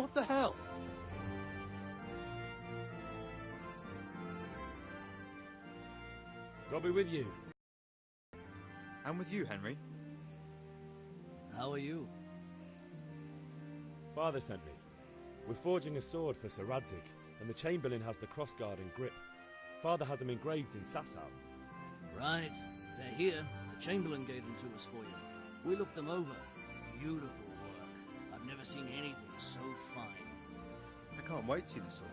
What the hell? God be with you. And with you, Henry. How are you? Father sent me. We're forging a sword for Sir Radzig, and the Chamberlain has the crossguard and grip. Father had them engraved in Sasau. Right. They're here. The Chamberlain gave them to us for you. We looked them over. Beautiful work. I've never seen anything so fine. I can't wait to see the sword.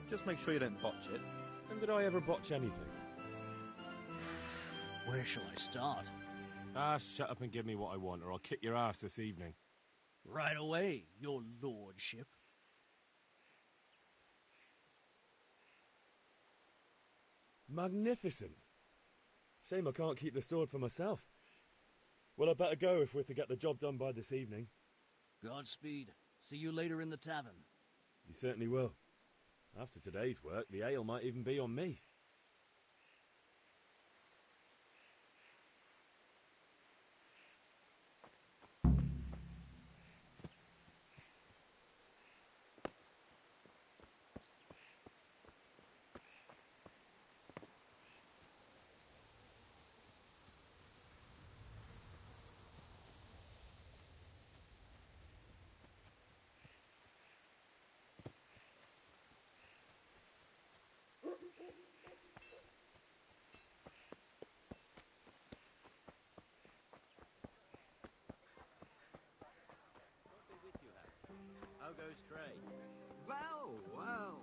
Just make sure you don't botch it. When did I ever botch anything? Where shall I start? Ah, shut up and give me what I want, or I'll kick your ass this evening. Right away, your lordship. Magnificent. Shame I can't keep the sword for myself. Well, I better go if we're to get the job done by this evening. Godspeed. See you later in the tavern. You certainly will. After today's work, the ale might even be on me. How goes trade? Well, well.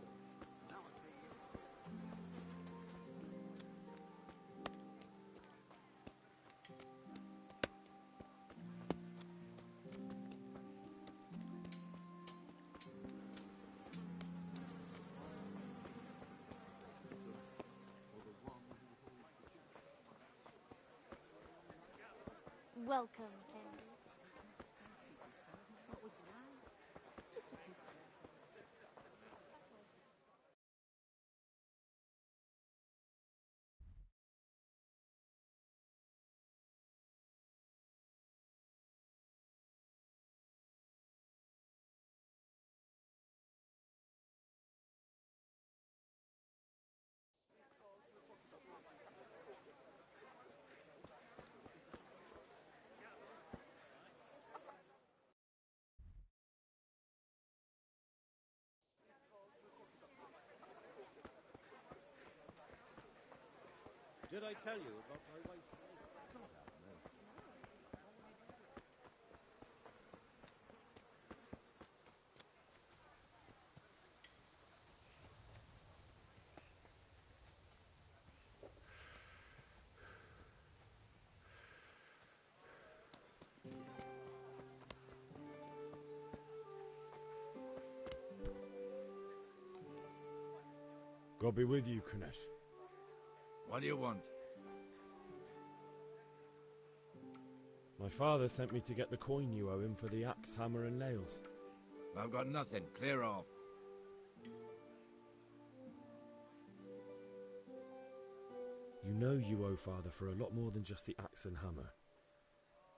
Welcome, Henry. Did I tell you about my wife? God have mercy. God be with you, Kunesh. What do you want? My father sent me to get the coin you owe him for the axe, hammer and nails. I've got nothing. Clear off. You know you owe father for a lot more than just the axe and hammer.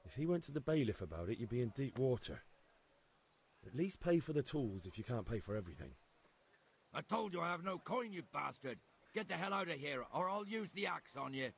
If he went to the bailiff about it, you'd be in deep water. At least pay for the tools if you can't pay for everything. I told you I have no coin, you bastard. Get the hell out of here, or I'll use the axe on you.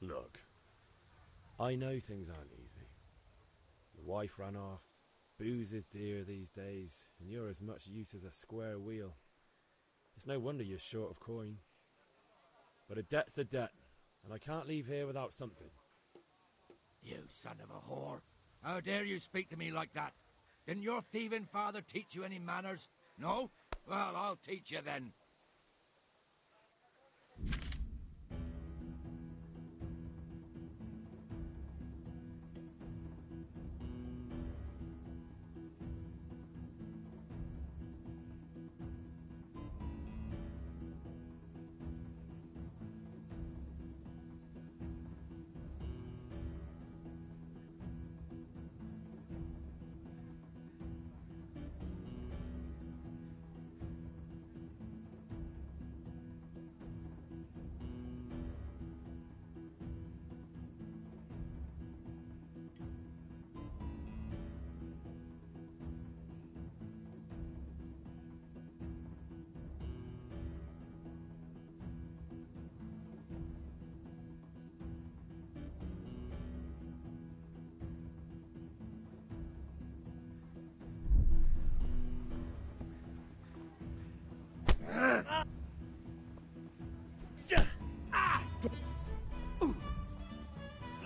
Look, I know things aren't easy. Your wife ran off, booze is dear these days, and you're as much use as a square wheel. It's no wonder you're short of coin. But a debt's a debt, and I can't leave here without something. You son of a whore. How dare you speak to me like that? Didn't your thieving father teach you any manners? No? Well, I'll teach you then.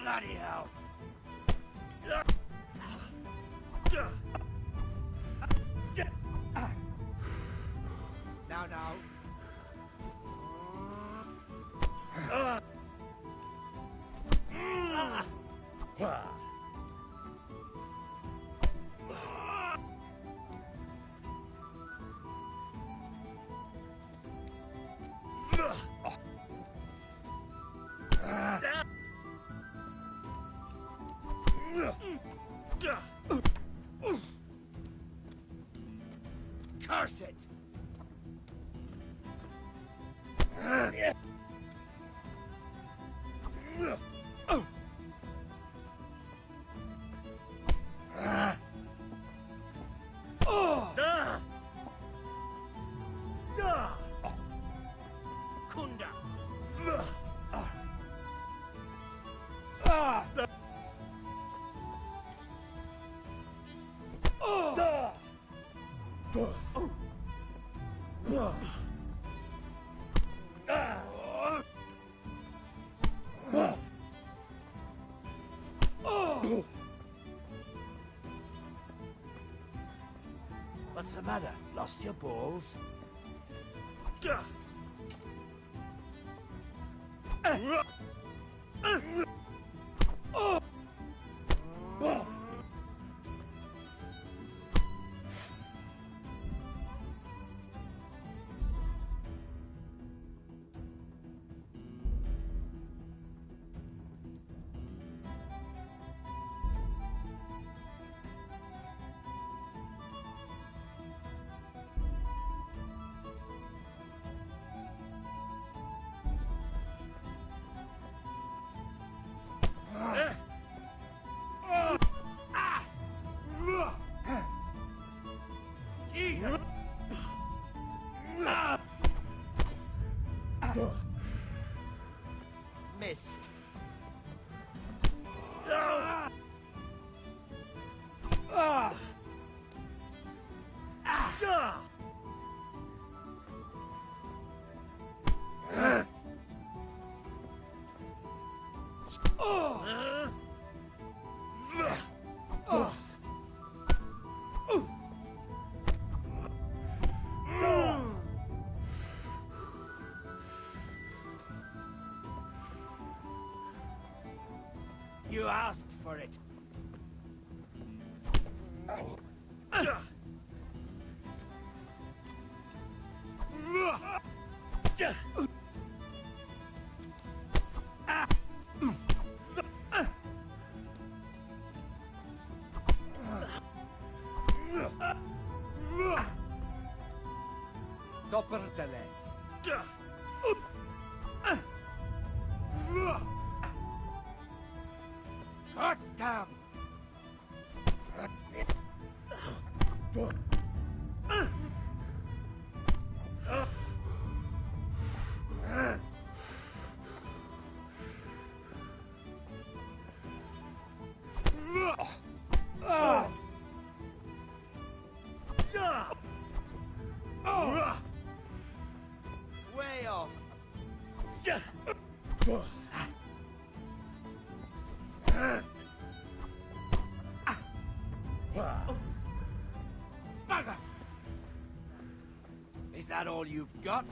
Bloody hell! Now. Curse it! What's the matter? Lost your balls? Missed. You asked for it. Doppeltele. God damn! that all you've got?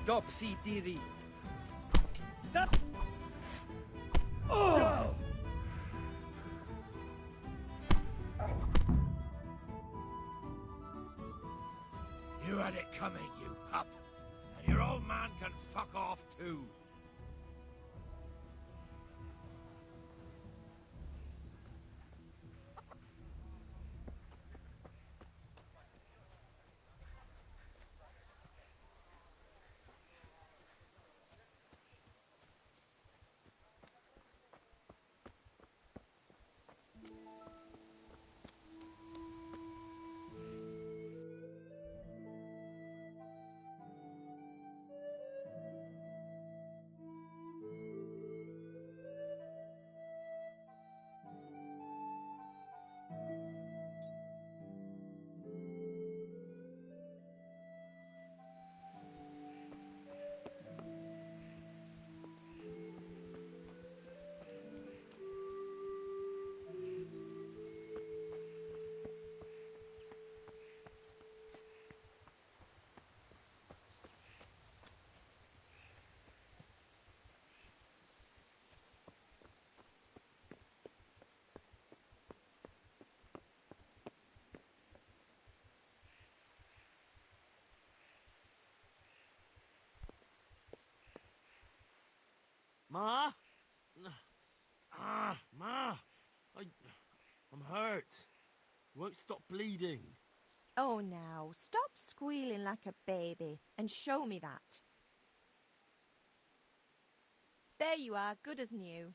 Dopsy diddy. You had it coming, you pup. And your old man can fuck off too. Ma? Ma! I'm hurt. Won't stop bleeding. Oh, now, stop squealing like a baby and show me that. There you are, good as new.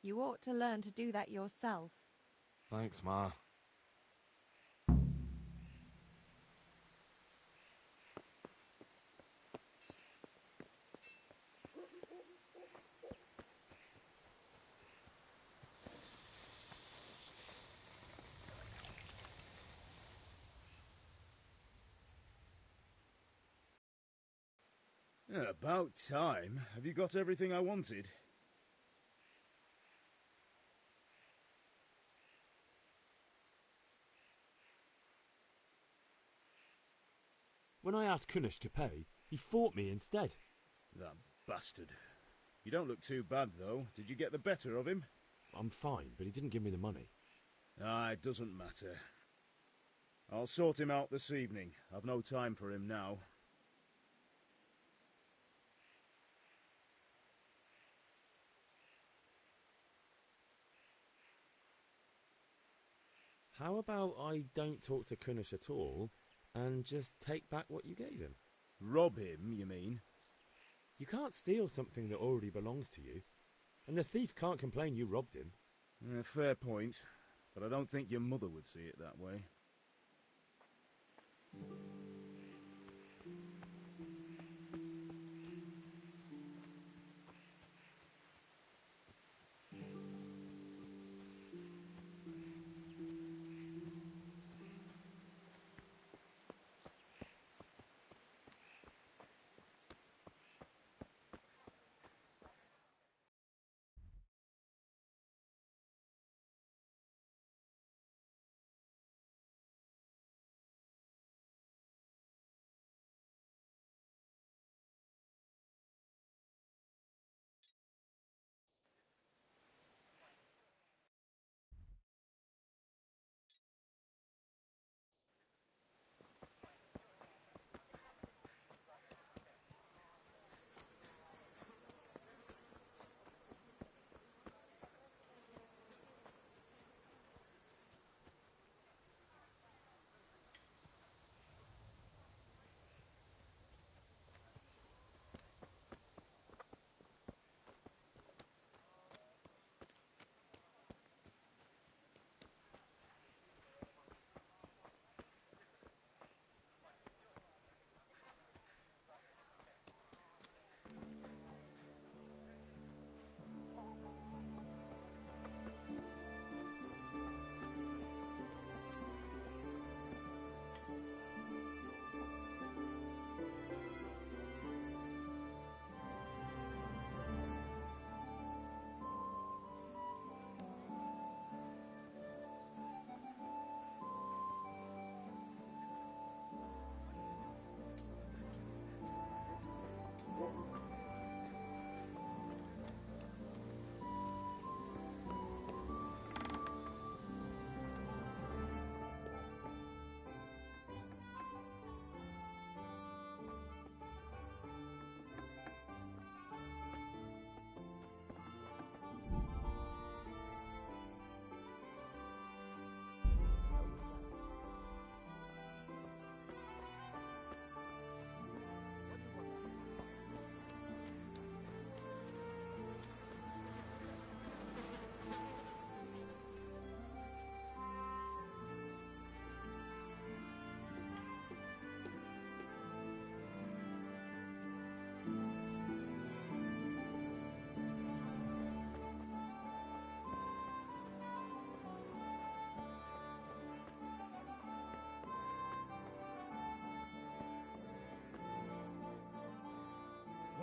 You ought to learn to do that yourself. Thanks, Ma. About time. Have you got everything I wanted? When I asked Kunish to pay, he fought me instead. That bastard. You don't look too bad, though. Did you get the better of him? I'm fine, but he didn't give me the money. Ah, it doesn't matter. I'll sort him out this evening. I've no time for him now. How about I don't talk to Kunish at all and just take back what you gave him? Rob him, you mean? You can't steal something that already belongs to you. And the thief can't complain you robbed him. Fair point. But I don't think your mother would see it that way.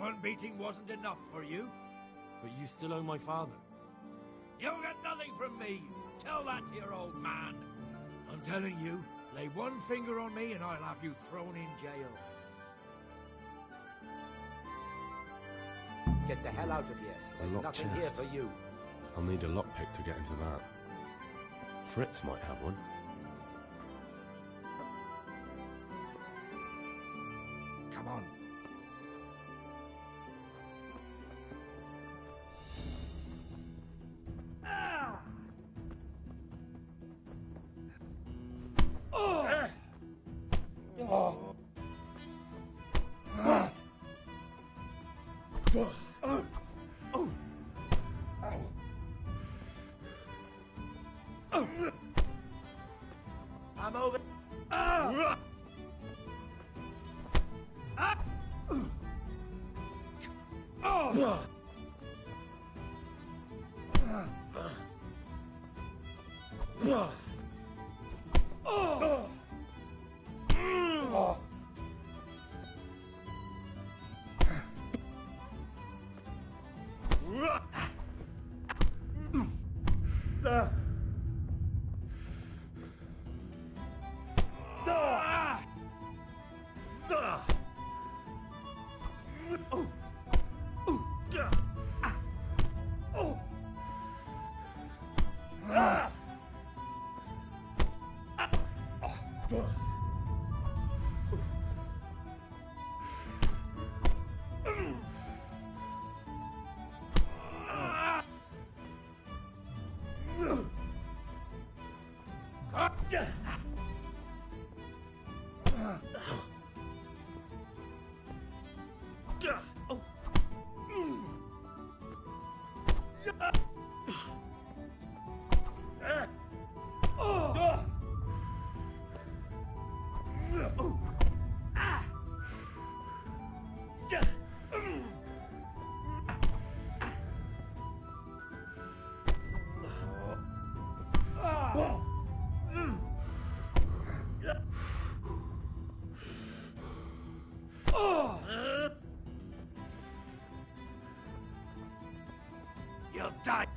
One beating wasn't enough for you? But you still owe my father. You'll get nothing from me. Tell that to your old man. I'm telling you, lay one finger on me and I'll have you thrown in jail. Get the hell out of here. There's locked nothing chest. here for you. I'll need a lockpick to get into that. Fritz might have one. Come on. I'm over. You'll die.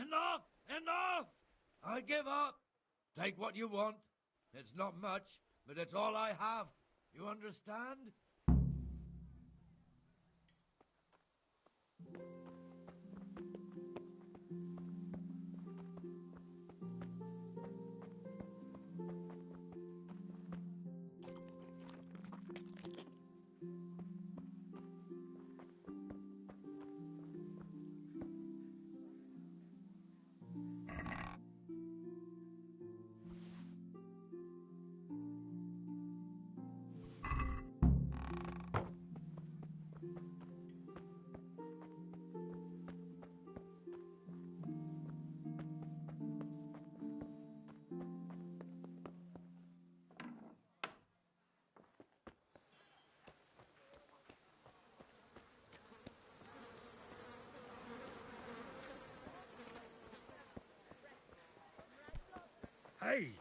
Enough! Enough! I give up. Take what you want. It's not much, but it's all I have. You understand? Hey!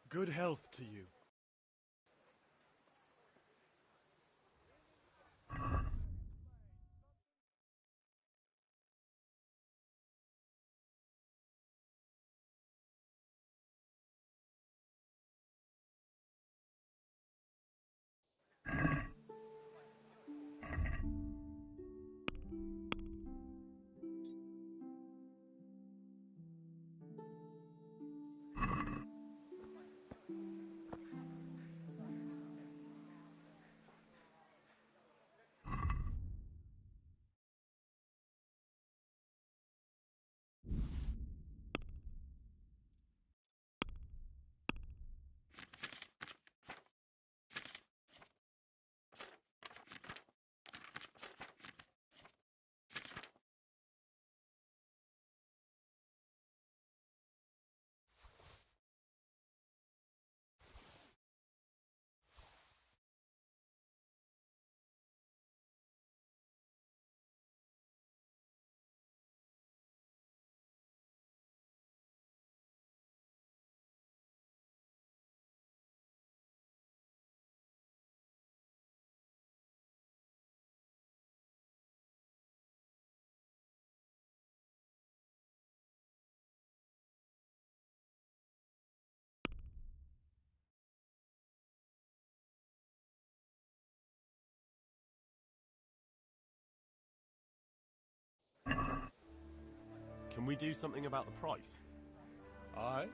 Good health to you. Can we do something about the price? Aye?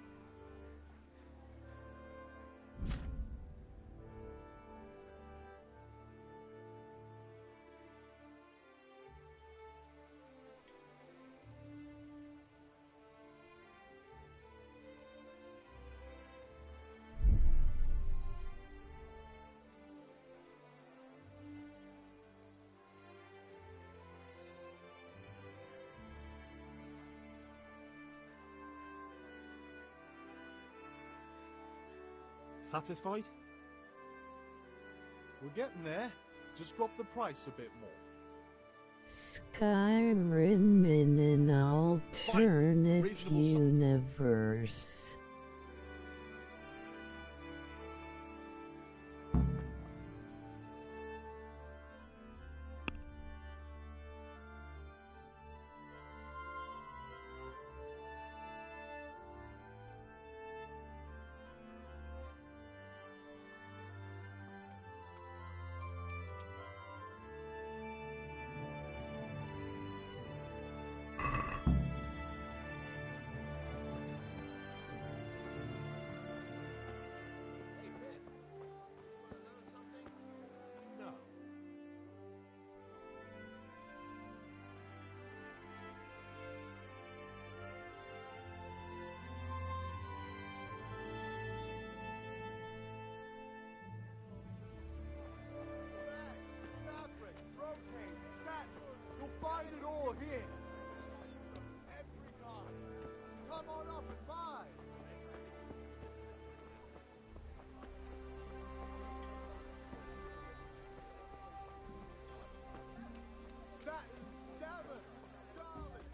Satisfied? We're getting there. Just drop the price a bit more. Skyrim in an alternate Reasonable universe. No. Fabric, brocade, satin. You'll find it all here. Every kind. Come on up and buy. Satin, Devon, darling.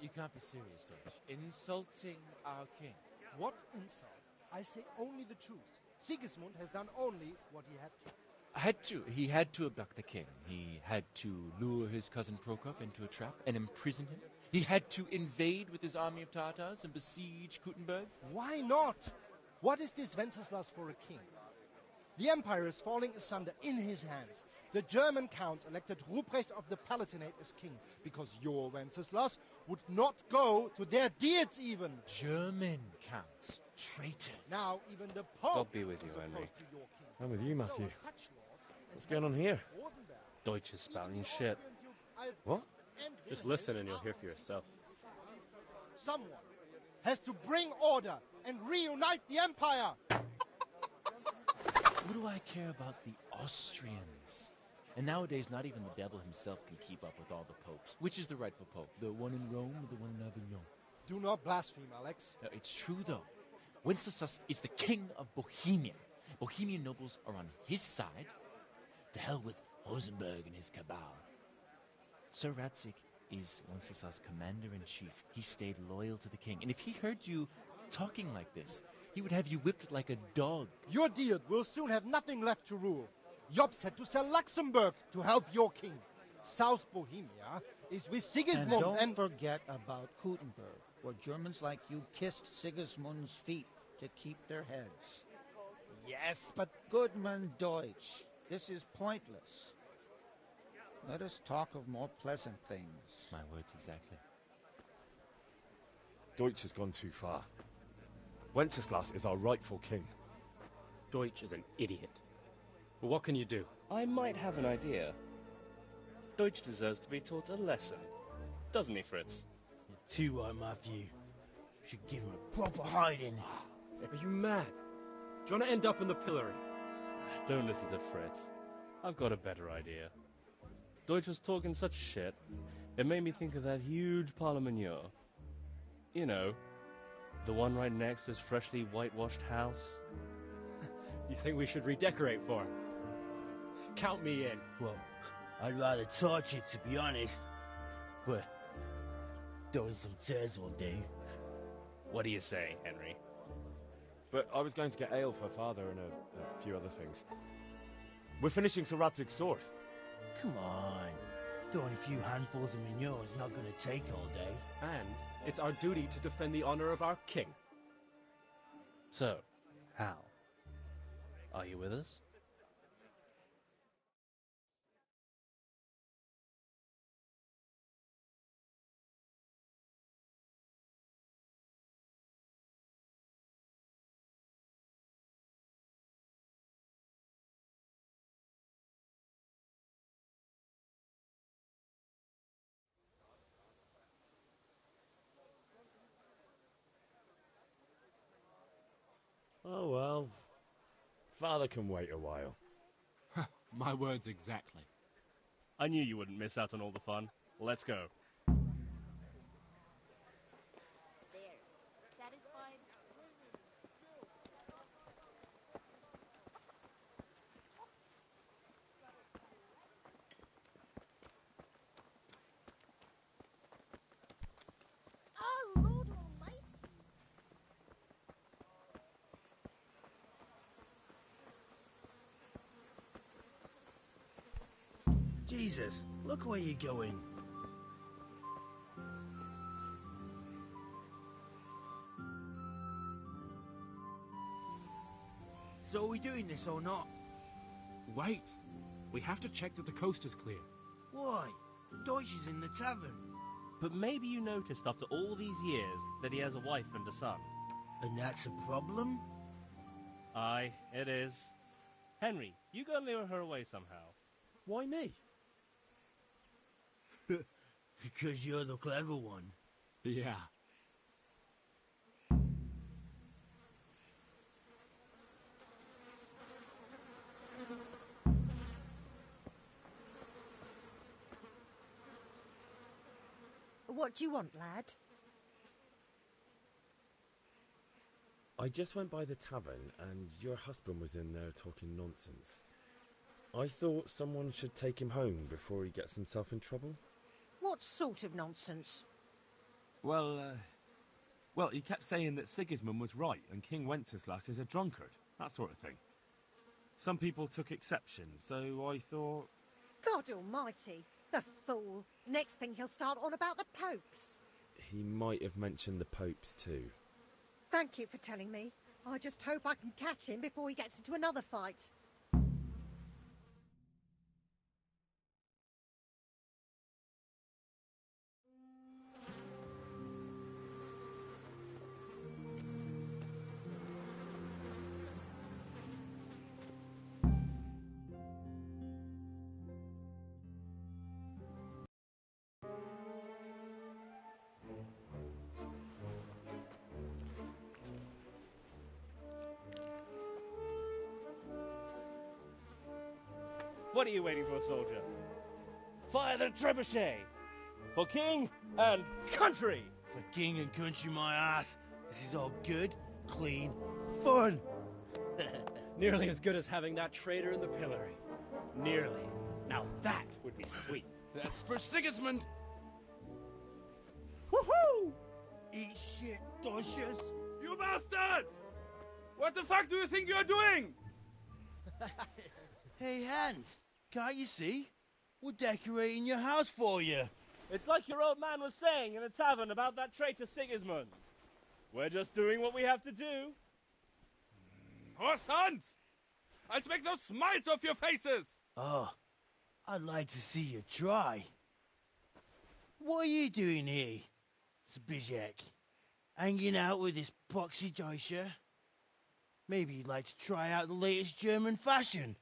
You can't be serious, Dodge. Insulting our king. What insult? I say only the truth. Sigismund has done only what he had to. He had to abduct the king. He had to lure his cousin Prokop into a trap and imprison him. He had to invade with his army of Tartars and besiege Kuttenberg. Why not? What is this Wenceslas for a king? The empire is falling asunder in his hands. The German counts elected Ruprecht of the Palatinate as king because your Wenceslas would not go to their deeds even. German counts. Traitors. Now even the Pope God be with you, is Henry. opposed to your king. I'm with you, So Matthew. as such lords, What's going on here? Deutsch is spouting shit. What? Just listen and you'll hear for yourself. Someone has to bring order and reunite the empire. What do I care about the Austrians? And nowadays, not even the devil himself can keep up with all the popes. Which is the rightful pope? The one in Rome or the one in Avignon? Do not blaspheme, Alex. No, it's true, though. Wenceslas is the king of Bohemia. Bohemian nobles are on his side. To hell with Rosenberg and his cabal. Sir Radzig is Wenceslas' commander-in-chief. He stayed loyal to the king. And if he heard you talking like this, he would have you whipped like a dog. Your deal will soon have nothing left to rule. Jobst had to sell Luxembourg to help your king. South Bohemia is with Sigismund and don't forget about Kuttenberg, where Germans like you kissed Sigismund's feet to keep their heads. Yes, but... Goodman Deutsch, this is pointless. Let us talk of more pleasant things. My words exactly. Deutsch has gone too far. Wenceslas is our rightful king. Deutsch is an idiot. But what can you do? I might have an idea. Deutsch deserves to be taught a lesson. Doesn't he, Fritz? You're too right, Matthew. Should give him a proper hiding. Are you mad? Do you want to end up in the pillory? Don't listen to Fritz. I've got a better idea. Deutsch was talking such shit, it made me think of that huge Parlement. You know, the one right next to his freshly whitewashed house. You think we should redecorate for him? Count me in. Well, I'd rather torch it, to be honest. But throwing some tears will do. What do you say, Henry? But I was going to get ale for father and a few other things. We're finishing Sir Radzig's sword. Come on. Throwing a few handfuls of manure is not going to take all day. And it's our duty to defend the honor of our king. So, Hal, are you with us? Oh well. Father can wait a while. My words exactly. I knew you wouldn't miss out on all the fun. Let's go. There. Satisfied? Oh, Lord Almighty! Jesus, look where you're going. So are we doing this or not? Wait. We have to check that the coast is clear. Why? Deutsch is in the tavern. But maybe you noticed after all these years that he has a wife and a son. And that's a problem? Aye, it is. Henry, you go lure her away somehow. Why me? Because you're the clever one. Yeah. What do you want, lad? I just went by the tavern and your husband was in there talking nonsense. I thought someone should take him home before he gets himself in trouble. What sort of nonsense? Well, he kept saying that Sigismund was right and King Wenceslas is a drunkard, that sort of thing. Some people took exception, so I thought... God almighty, the fool. Next thing he'll start on about the popes. He might have mentioned the popes too. Thank you for telling me. I just hope I can catch him before he gets into another fight. What are you waiting for, soldier? Fire the trebuchet! For king and country! For king and country, my ass. This is all good, clean, fun. Nearly as good as having that traitor in the pillory. Nearly. Now that would be sweet. That's for Sigismund! Woohoo! Eat shit, Docious. You bastards! What the fuck do you think you're doing? Hey, Hans, can't you see? We're decorating your house for you. It's like your old man was saying in the tavern about that traitor Sigismund. We're just doing what we have to do. Oh, sons! I'll make those smiles off your faces! Oh, I'd like to see you try. What are you doing here, Zbyszek? Hanging out with this poxy Deutscher? Maybe you'd like to try out the latest German fashion.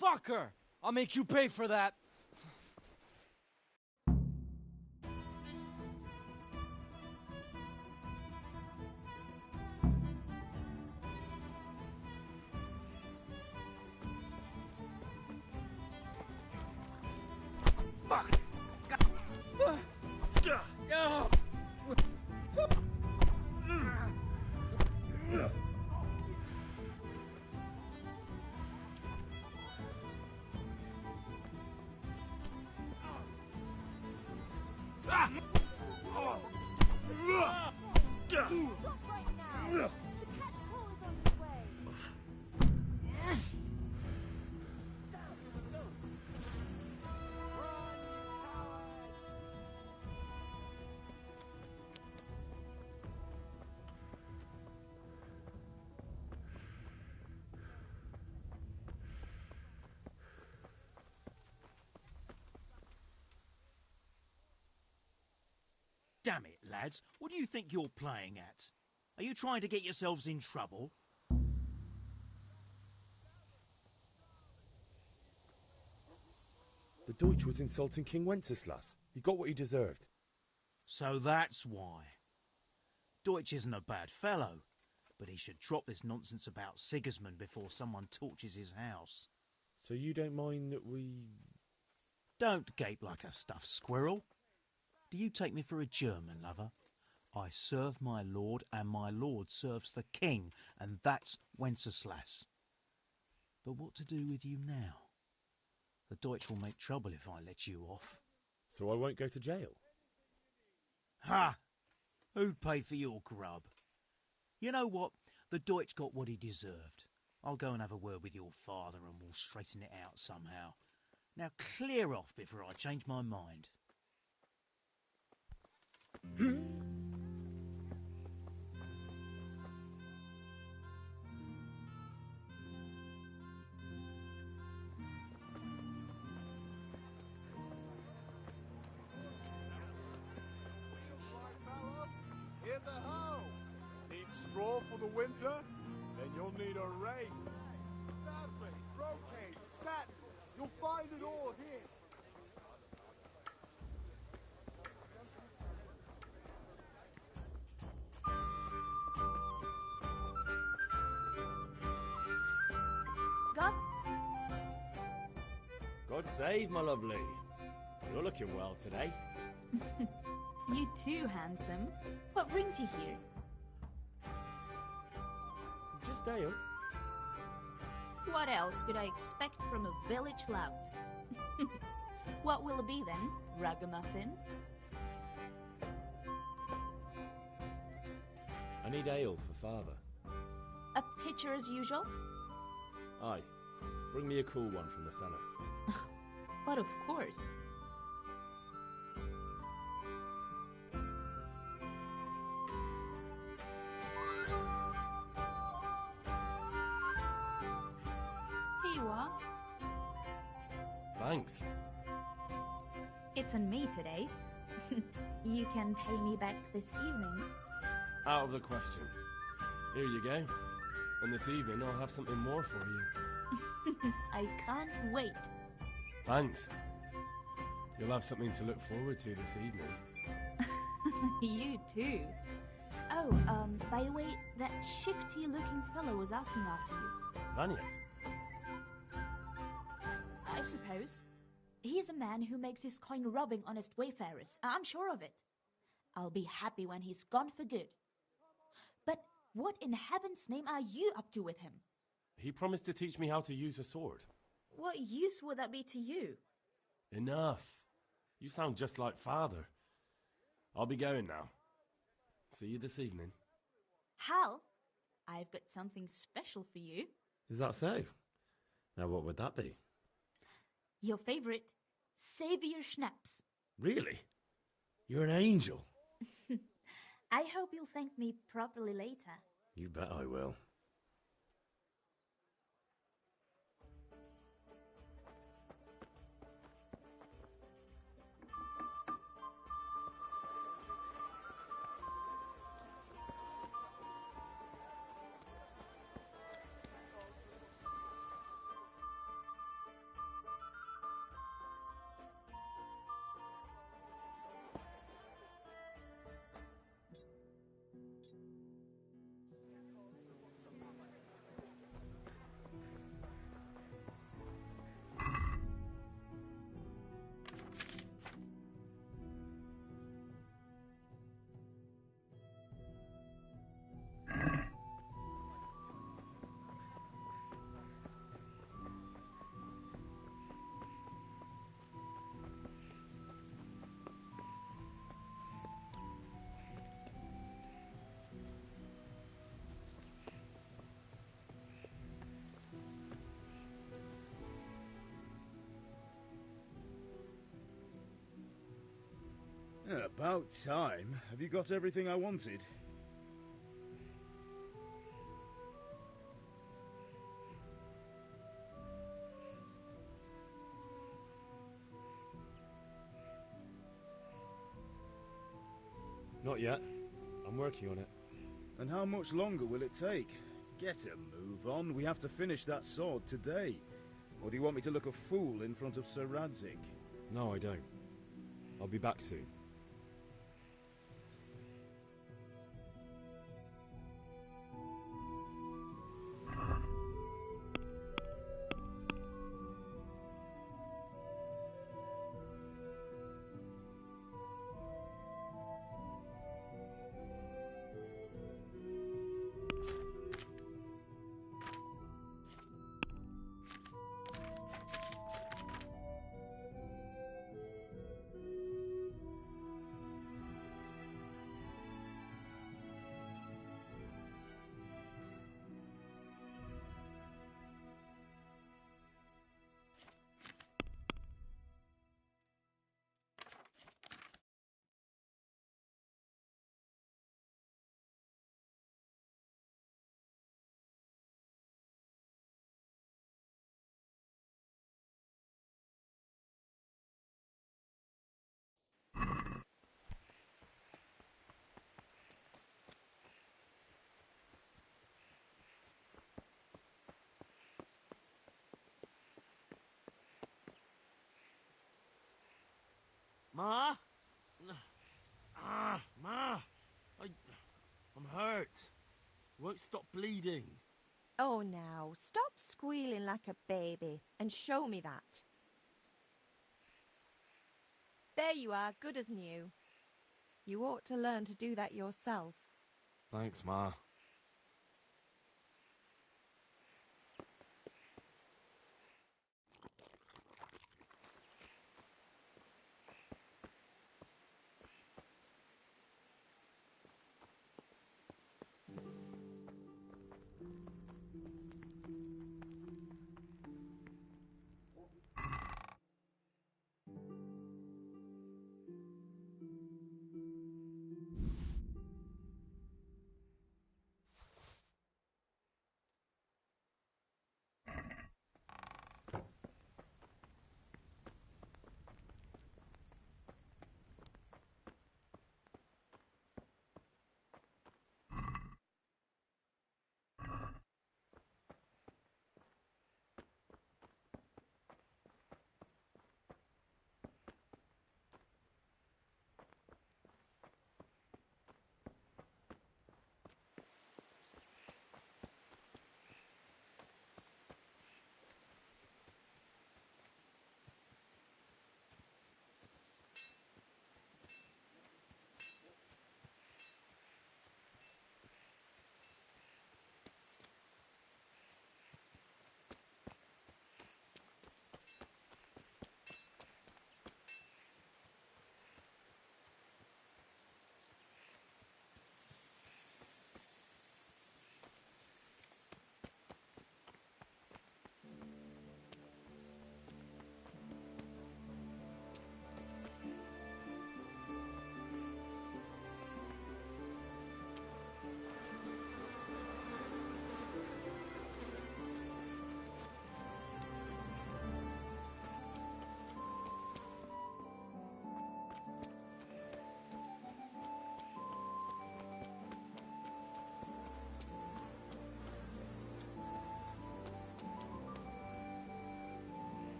Fucker! I'll make you pay for that. Fuck! Damn it, lads. What do you think you're playing at? Are you trying to get yourselves in trouble? The Deutsch was insulting King Wenceslas. He got what he deserved. So that's why. Deutsch isn't a bad fellow, but he should drop this nonsense about Sigismund before someone torches his house. So you don't mind that we... Don't gape like a stuffed squirrel. Do you take me for a German, lover? I serve my lord, and my lord serves the king, and that's Wenceslas. But what to do with you now? The Deutsch will make trouble if I let you off. So I won't go to jail? Ha! Who'd pay for your grub? You know what? The Deutsch got what he deserved. I'll go and have a word with your father and we'll straighten it out somehow. Now clear off before I change my mind. Here's a hoe. Need straw for the winter? Then you'll need a rake. Fabric, brocade, satin. You'll find it all here. God save, my lovely. You're looking well today. You too, handsome. What brings you here? Just ale. What else could I expect from a village lout? What will it be then, ragamuffin? I need ale for father. A pitcher as usual? Aye. Bring me a cool one from the cellar. But of course. Here you are. Thanks. It's on me today. You can pay me back this evening. Out of the question. Here you go. And this evening I'll have something more for you. I can't wait. Thanks. You'll have something to look forward to this evening. You too. Oh, By the way, that shifty-looking fellow was asking after you. Vanya? I suppose. He's a man who makes his coin robbing honest wayfarers. I'm sure of it. I'll be happy when he's gone for good. But what in heaven's name are you up to with him? He promised to teach me how to use a sword. What use would that be to you? Enough. You sound just like Father. I'll be going now. See you this evening. Hal, I've got something special for you. Is that so? Now what would that be? Your favorite Savior Schnapps. Really? You're an angel. I hope you'll thank me properly later. You bet I will. About time. Have you got everything I wanted? Not yet. I'm working on it. And how much longer will it take? Get a move on. We have to finish that sword today. Or do you want me to look a fool in front of Sir Radzig? No, I don't. I'll be back soon. Ma? Ma! I'm hurt. Won't stop bleeding. Oh, now, stop squealing like a baby and show me that. There you are, good as new. You ought to learn to do that yourself. Thanks, Ma.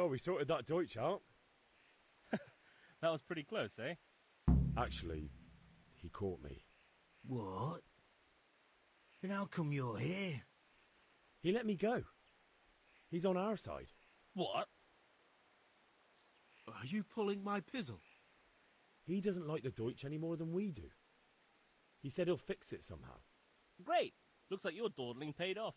Well, we sorted that Deutsch out. That was pretty close, eh? Actually, he caught me. What? Then how come you're here? He let me go. He's on our side. What? Are you pulling my pizzle? He doesn't like the Deutsch any more than we do. He said he'll fix it somehow. Great! Looks like your dawdling paid off.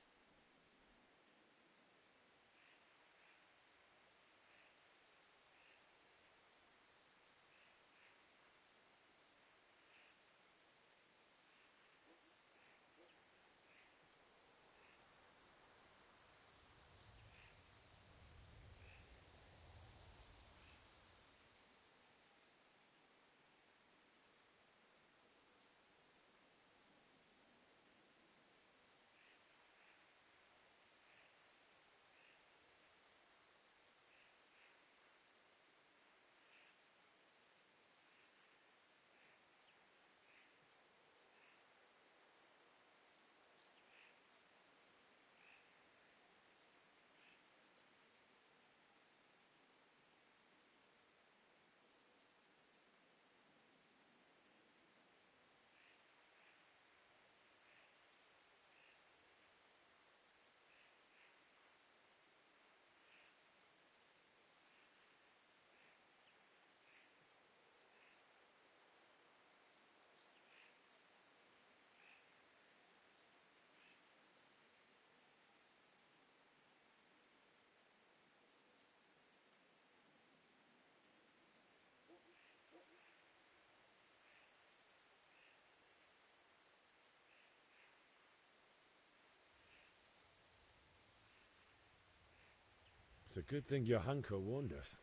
It's a good thing Johanka warned us.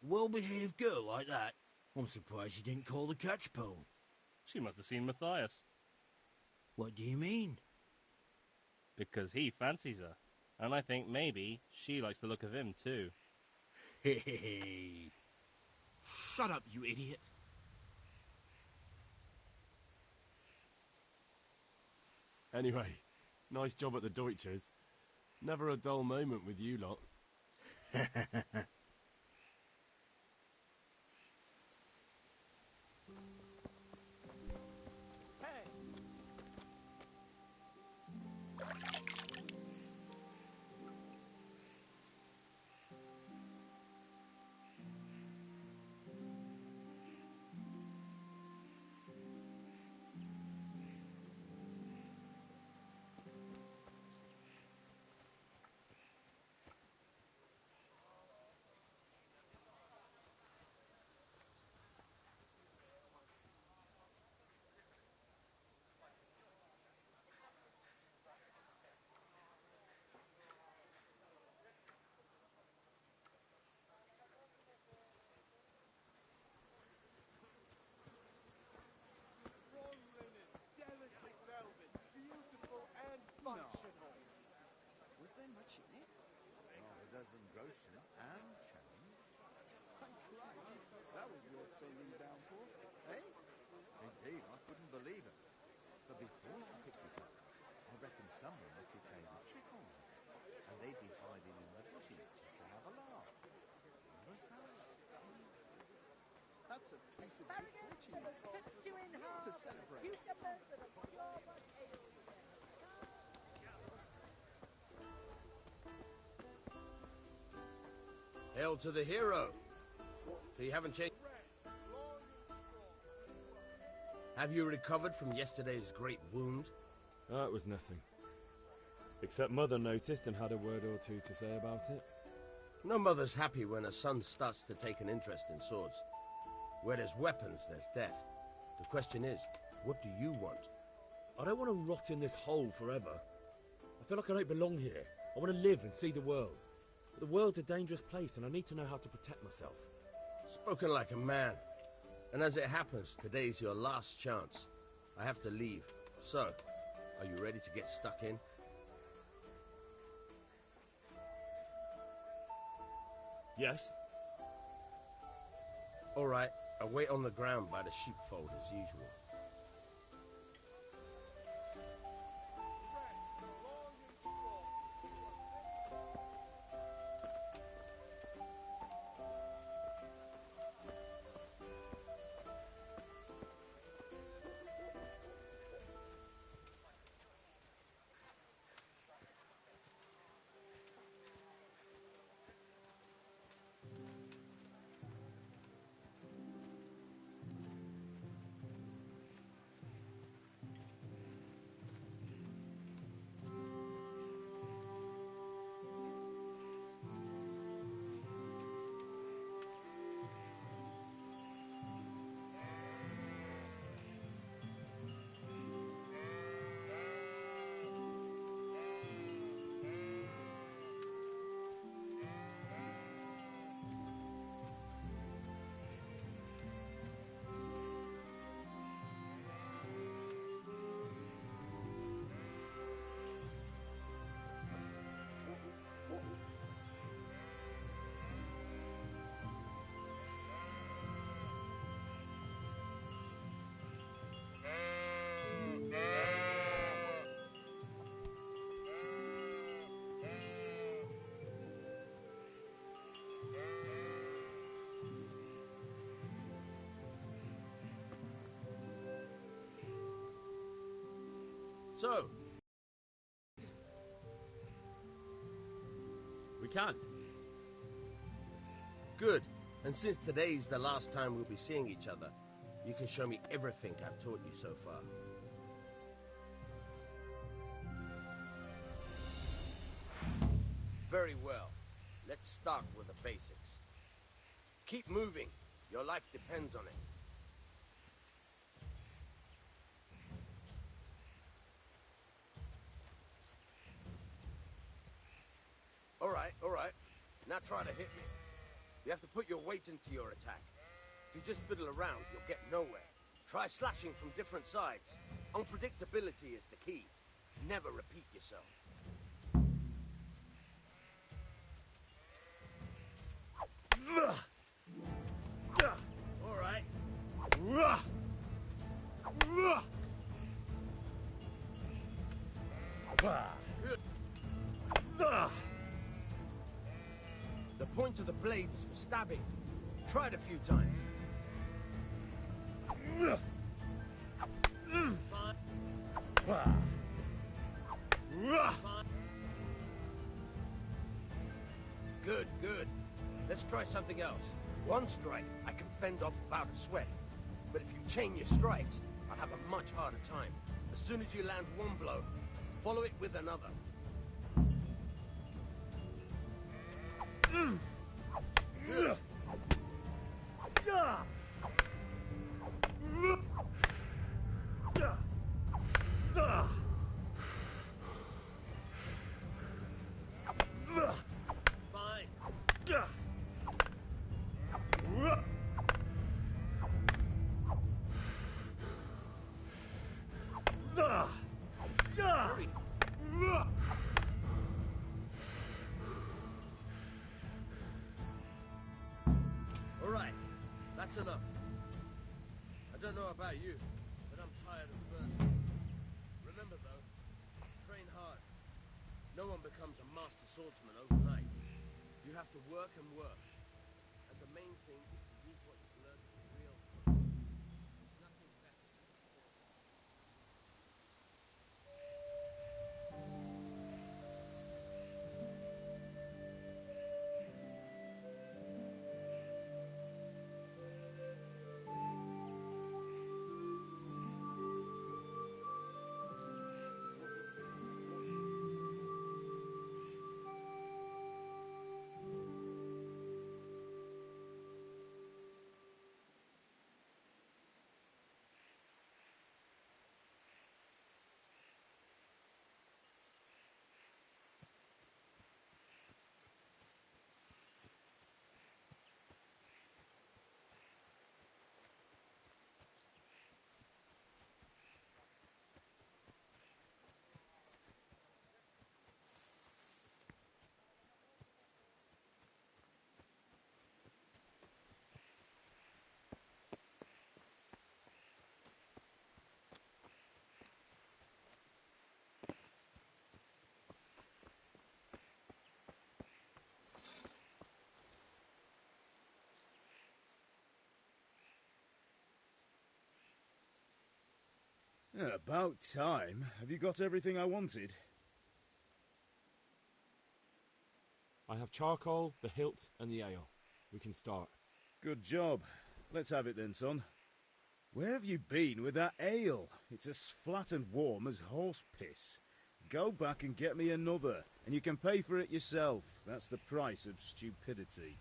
Well-behaved girl like that. I'm surprised she didn't call the catch pole. She must have seen Matthias. What do you mean? Because he fancies her. And I think maybe she likes the look of him too. Hey. Shut up, you idiot. Anyway, nice job at the Deutsches. Never a dull moment with you lot. Was there much in it? Half a dozen groschen and change. That was worth bending down for, eh? Indeed, I couldn't believe it. But before I picked it up, I reckon someone must be playing a trick on me. And they'd be hiding in the bushes just to have a laugh. What a sight. That's a piece of good fortune. To celebrate. Hail to the hero. So you haven't changed. Have you recovered from yesterday's great wound? Oh, it was nothing. Except Mother noticed and had a word or two to say about it. No mother's happy when a son starts to take an interest in swords. Where there's weapons, there's death. The question is, what do you want? I don't want to rot in this hole forever. I feel like I don't belong here. I want to live and see the world. The world's a dangerous place and I need to know how to protect myself. Spoken like a man. And as it happens, today's your last chance. I have to leave. So, are you ready to get stuck in? Yes. All right, I'll wait on the ground by the sheepfold as usual. So, We can. good. And since today's the last time we'll be seeing each other, you can show me everything I've taught you so far. Very well. Let's start with the basics. Keep moving. Your life depends on it. All right. Now try to hit me. You have to put your weight into your attack. If you just fiddle around, you'll get nowhere. Try slashing from different sides. Unpredictability is the key. Never repeat yourself. All right. Good. The point of the blade is for stabbing. Try it a few times. Good, good. Let's try something else. One strike, I can fend off without a sweat. But if you chain your strikes, I'll have a much harder time. As soon as you land one blow, follow it with another. Good. Fine. Hurry. All right, that's enough. I don't know about you, but I'm tired of thirsty. Remember though, train hard. No one becomes a master swordsman overnight. You have to work and work. And the main thing is to use what you've learned in real life. There's nothing better than About time. Have you got everything I wanted? I have charcoal, the hilt, and the ale. We can start. Good job. Let's have it then, son. Where have you been with that ale? It's as flat and warm as horse piss. Go back and get me another, and you can pay for it yourself. That's the price of stupidity.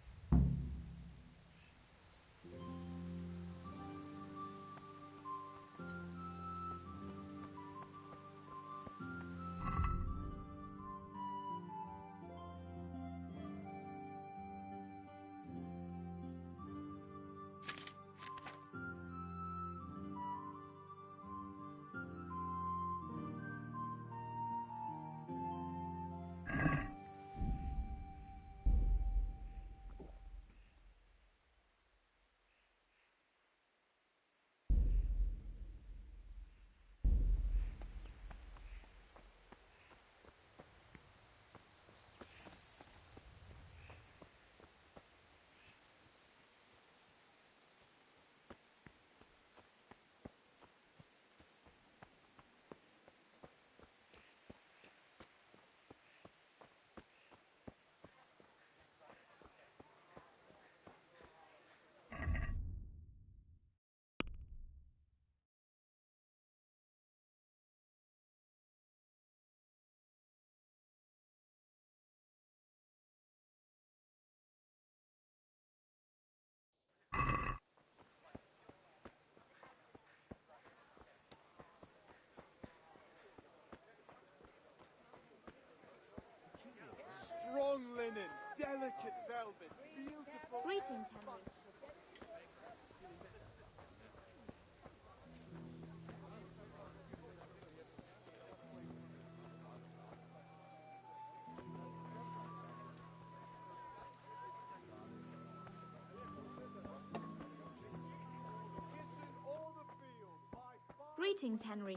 Greetings, Henry.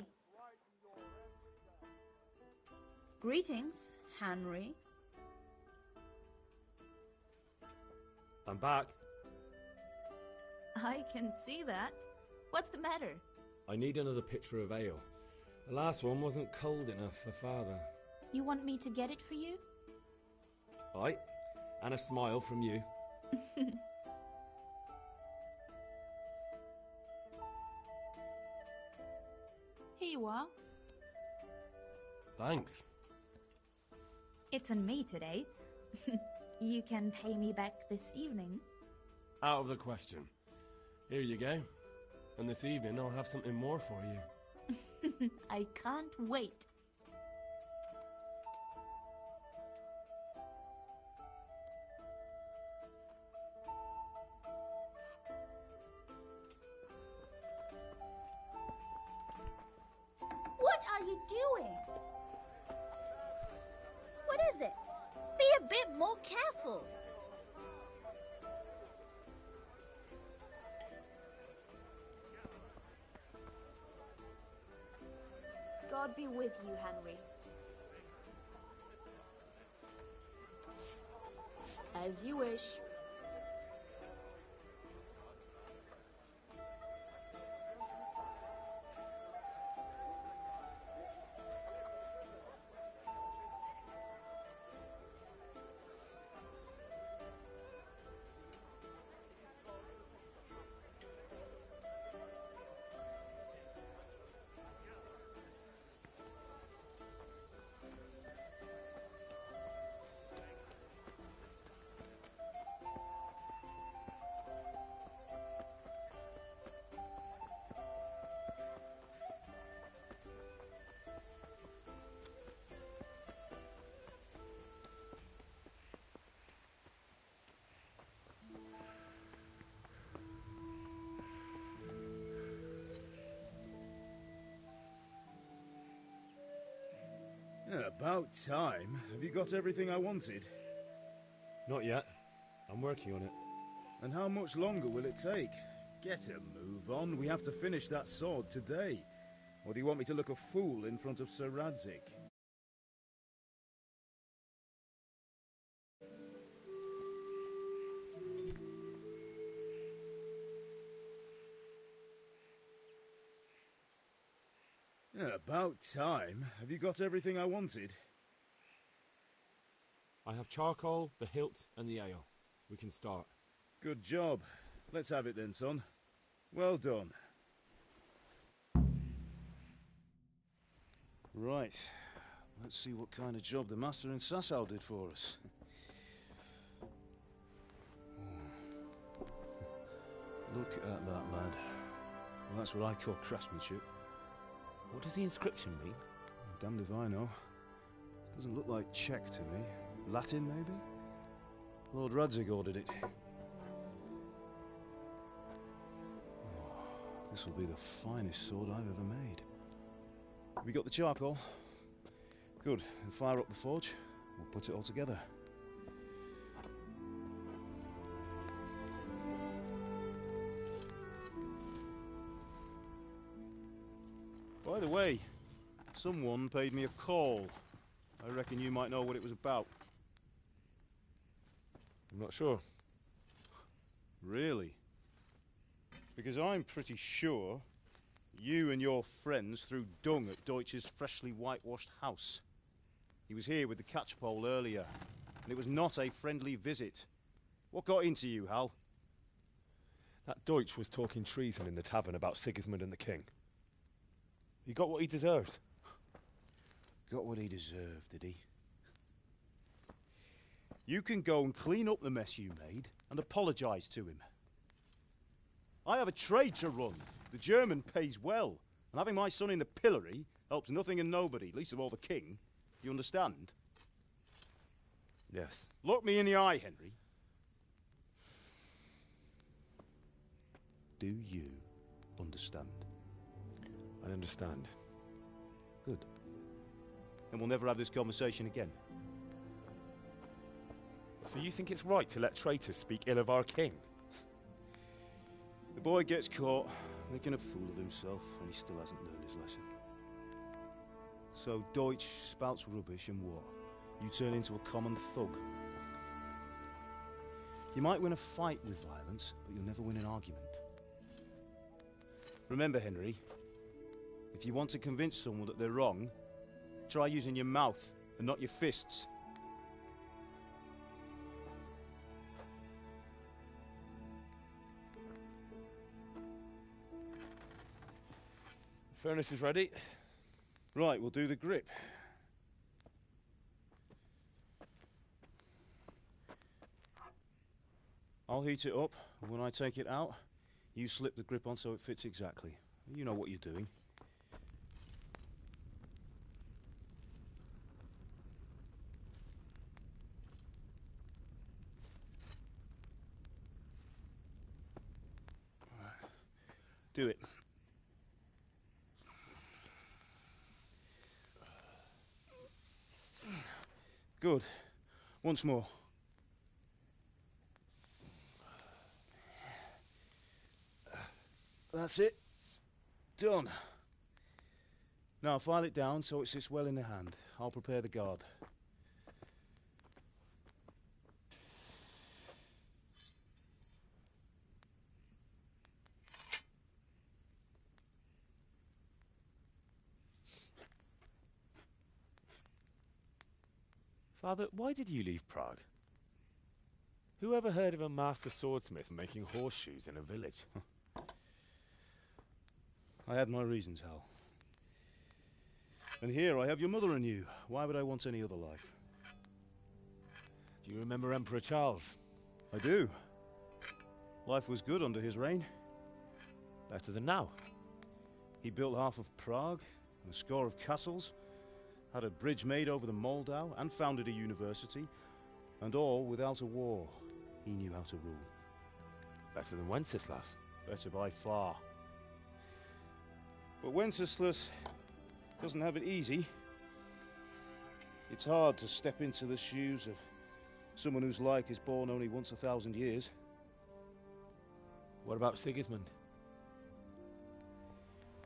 Greetings, Henry. I'm back. I can see that. What's the matter? I need another pitcher of ale. The last one wasn't cold enough for Father. You want me to get it for you? Aye, and a smile from you. Here you are. Thanks. It's on me today. You can pay me back this evening. Out of the question. Here you go. And this evening I'll have something more for you. I can't wait. What are you doing? What is it? Be a bit more careful. God be with you, Henry. As you wish. About time. Have you got everything I wanted? Not yet. I'm working on it. And how much longer will it take? Get a move on. We have to finish that sword today. Or do you want me to look a fool in front of Sir Radzig? About time. Have you got everything I wanted? I have charcoal, the hilt, and the ale. We can start. Good job. Let's have it then, son. Well done. Right. Let's see what kind of job the master in Sasau did for us. Look at that, lad. Well, that's what I call craftsmanship. What does the inscription mean? Damned if I know. Doesn't look like Czech to me. Latin, maybe? Lord Radzig ordered it. Oh, this will be the finest sword I've ever made. Have you got the charcoal? Good. Then fire up the forge. We'll put it all together. By the way, someone paid me a call. I reckon you might know what it was about. I'm not sure. Really? Because I'm pretty sure you and your friends threw dung at Deutsch's freshly whitewashed house. He was here with the catchpole earlier, and it was not a friendly visit. What got into you, Hal? That Deutsch was talking treason in the tavern about Sigismund and the king. He got what he deserved. Got what he deserved, did he? You can go and clean up the mess you made and apologise to him. I have a trade to run. The German pays well, and having my son in the pillory helps nothing and nobody, least of all the king. You understand? Yes. Look me in the eye, Henry. Do you understand? I understand. Good. Then we'll never have this conversation again. So you think it's right to let traitors speak ill of our king? The boy gets caught, making a fool of himself, and he still hasn't learned his lesson. So Deutsch spouts rubbish, and what? You turn into a common thug. You might win a fight with violence, but you'll never win an argument. Remember, Henry, if you want to convince someone that they're wrong, try using your mouth and not your fists. Furnace is ready. Right, we'll do the grip. I'll heat it up, and when I take it out, you slip the grip on so it fits exactly. You know what you're doing. Do it. Good. Once more. That's it. Done. Now file it down so it sits well in the hand. I'll prepare the guard. Father, why did you leave Prague? Who ever heard of a master swordsmith making horseshoes in a village? I had my reasons, Hal. And here I have your mother and you. Why would I want any other life? Do you remember Emperor Charles? I do. Life was good under his reign. Better than now. He built half of Prague, and a score of castles, had a bridge made over the Moldau, and founded a university, and all without a war. He knew how to rule. Better than Wenceslas. Better by far. But Wenceslas doesn't have it easy. It's hard to step into the shoes of someone whose like is born only once 1,000 years. What about Sigismund?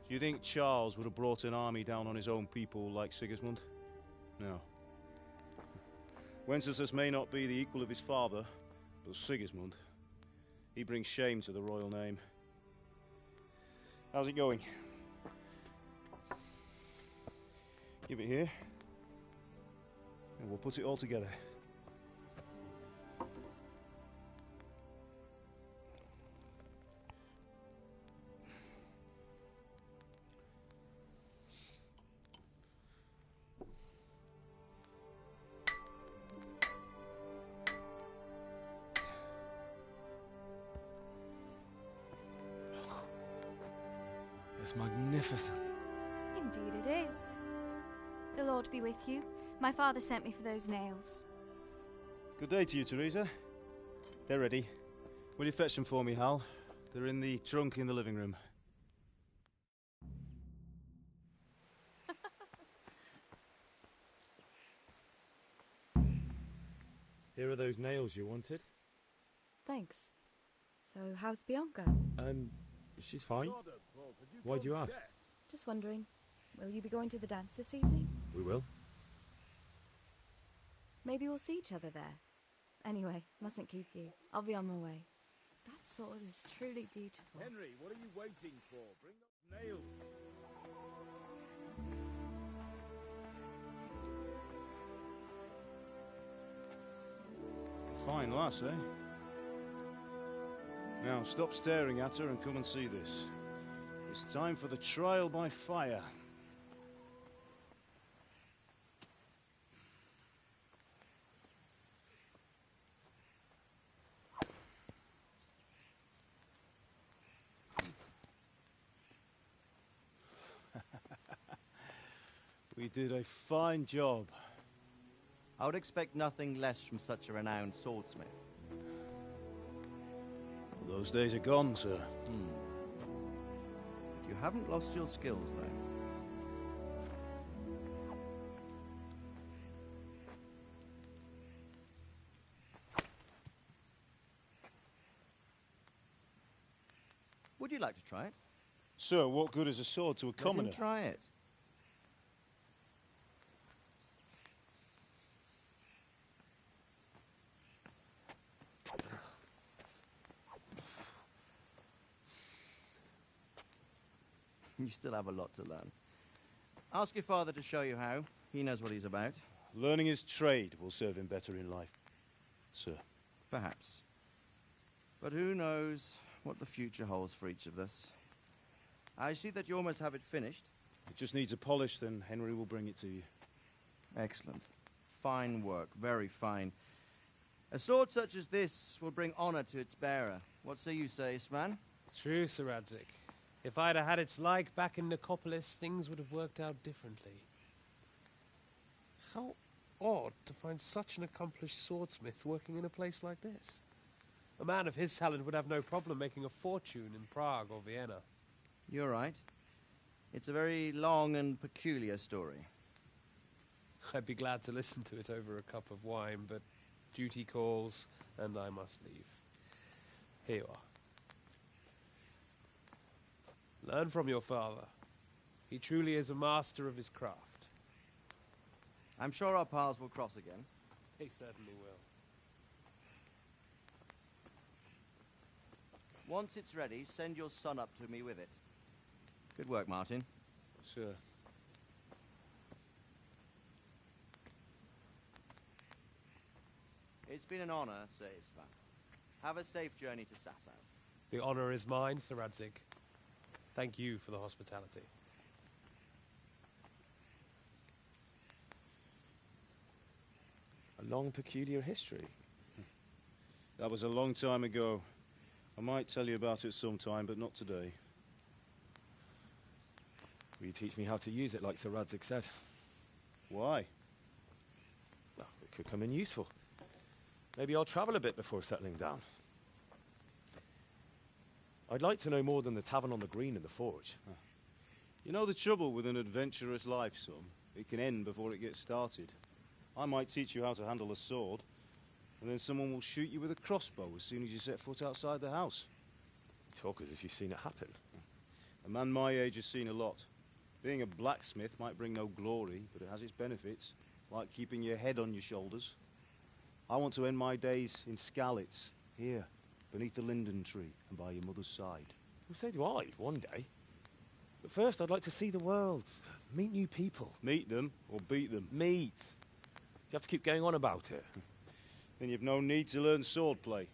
Do you think Charles would have brought an army down on his own people like Sigismund? No. Wenceslas may not be the equal of his father, but Sigismund, he brings shame to the royal name. How's it going? Give it here, and we'll put it all together. It's magnificent. Indeed it is. The Lord be with you. My father sent me for those nails. Good day to you, Teresa. They're ready. Will you fetch them for me, Hal? They're in the trunk in the living room. Here are those nails you wanted. Thanks. So, how's Bianca? She's fine. Why do you ask? Just wondering, will you be going to the dance this evening? We will. Maybe we'll see each other there. Anyway, mustn't keep you. I'll be on my way. That sword is truly beautiful. Henry, what are you waiting for? Bring those nails. Fine lass, eh? Now, stop staring at her and come and see this. It's time for the trial by fire. We did a fine job. I would expect nothing less from such a renowned swordsmith. Well, those days are gone, sir. You haven't lost your skills, though. Would you like to try it? Sir, what good is a sword to a commoner? Let him try it. You still have a lot to learn. Ask your father to show you how. He knows what he's about. Learning his trade will serve him better in life, sir. Perhaps. But who knows what the future holds for each of us. I see that you almost have it finished. It just needs a polish, then Henry will bring it to you. Excellent. Fine work, very fine. A sword such as this will bring honor to its bearer. What say you, Svan? True, Sir Radzig. If I'd have had its like back in Nicopolis, things would have worked out differently. How odd to find such an accomplished swordsmith working in a place like this. A man of his talent would have no problem making a fortune in Prague or Vienna. You're right. It's a very long and peculiar story. I'd be glad to listen to it over a cup of wine, but duty calls, and I must leave. Here you are. Learn from your father. He truly is a master of his craft. I'm sure our paths will cross again. He certainly will. Once it's ready, send your son up to me with it. Good work, Martin. Sir. It's been an honor, Sir Isvan. Have a safe journey to Sasau. The honor is mine, Sir Radzig. Thank you for the hospitality. A long, peculiar history. That was a long time ago. I might tell you about it sometime, but not today. Will you teach me how to use it, like Sir Radzig said? Why? Well, it could come in useful. Maybe I'll travel a bit before settling down. I'd like to know more than the tavern on the green and the forge. You know the trouble with an adventurous life, son? It can end before it gets started. I might teach you how to handle a sword, and then someone will shoot you with a crossbow as soon as you set foot outside the house. You talk as if you've seen it happen. A man my age has seen a lot. Being a blacksmith might bring no glory, but it has its benefits, like keeping your head on your shoulders. I want to end my days in Skalitz, here, beneath the linden tree and by your mother's side. Well, so do I, one day. But first, I'd like to see the world, meet new people. Meet them or beat them? Meet. You have to keep going on about it. Then you've no need to learn swordplay.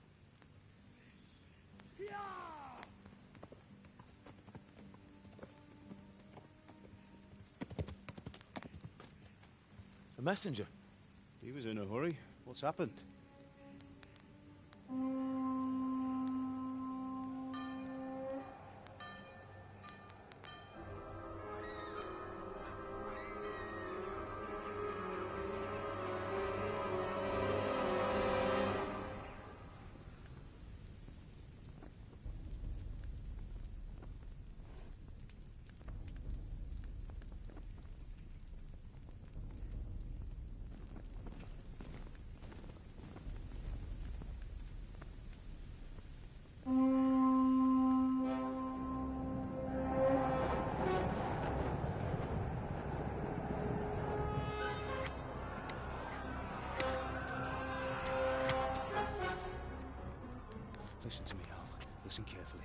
A messenger. He was in a hurry. What's happened? Listen to me, Al. Listen carefully.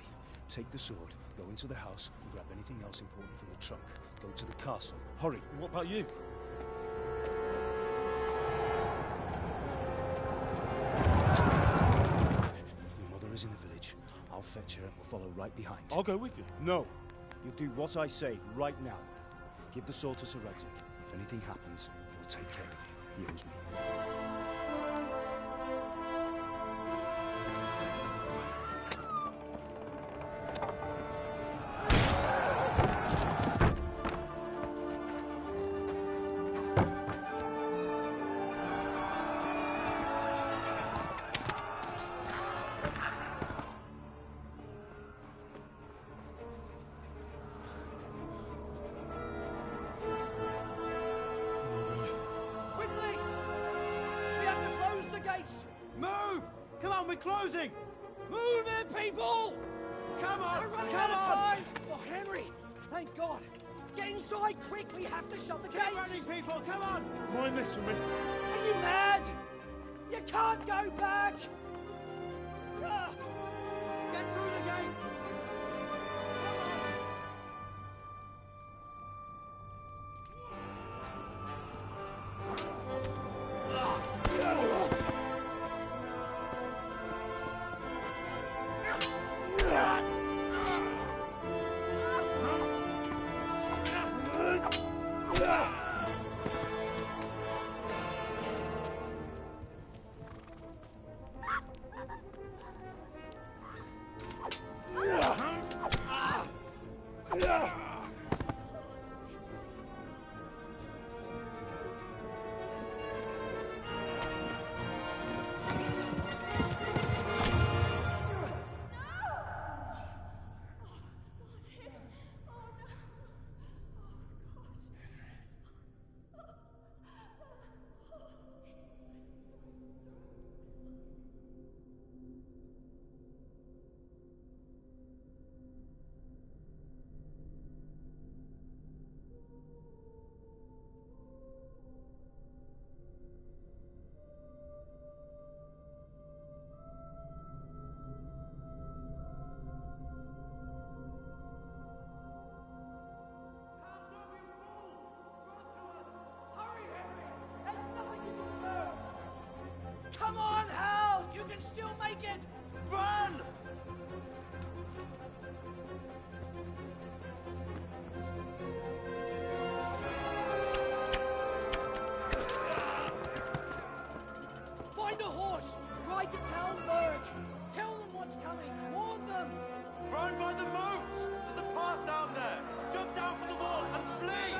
Take the sword, go into the house, and grab anything else important from the trunk. Go to the castle. Hurry. What about you? Your mother is in the village. I'll fetch her and we'll follow right behind. I'll go with you. No. You'll do what I say right now. Give the sword to Sir Radzig. If anything happens, he'll take care of you. He owes me. Closing! Move it, people! Come on! Come on! Henry! Thank God! Get inside, quick! We have to shut the gates! Get ready, people! Come on! Mind this for me. Are you mad? You can't go back! Get through the gates! Come on, Hal! You can still make it! Run! Find a horse! Ride to Talmberg! Tell them what's coming! Warn them! Run by the moat! There's a path down there! Jump down from the wall and flee!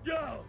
Go!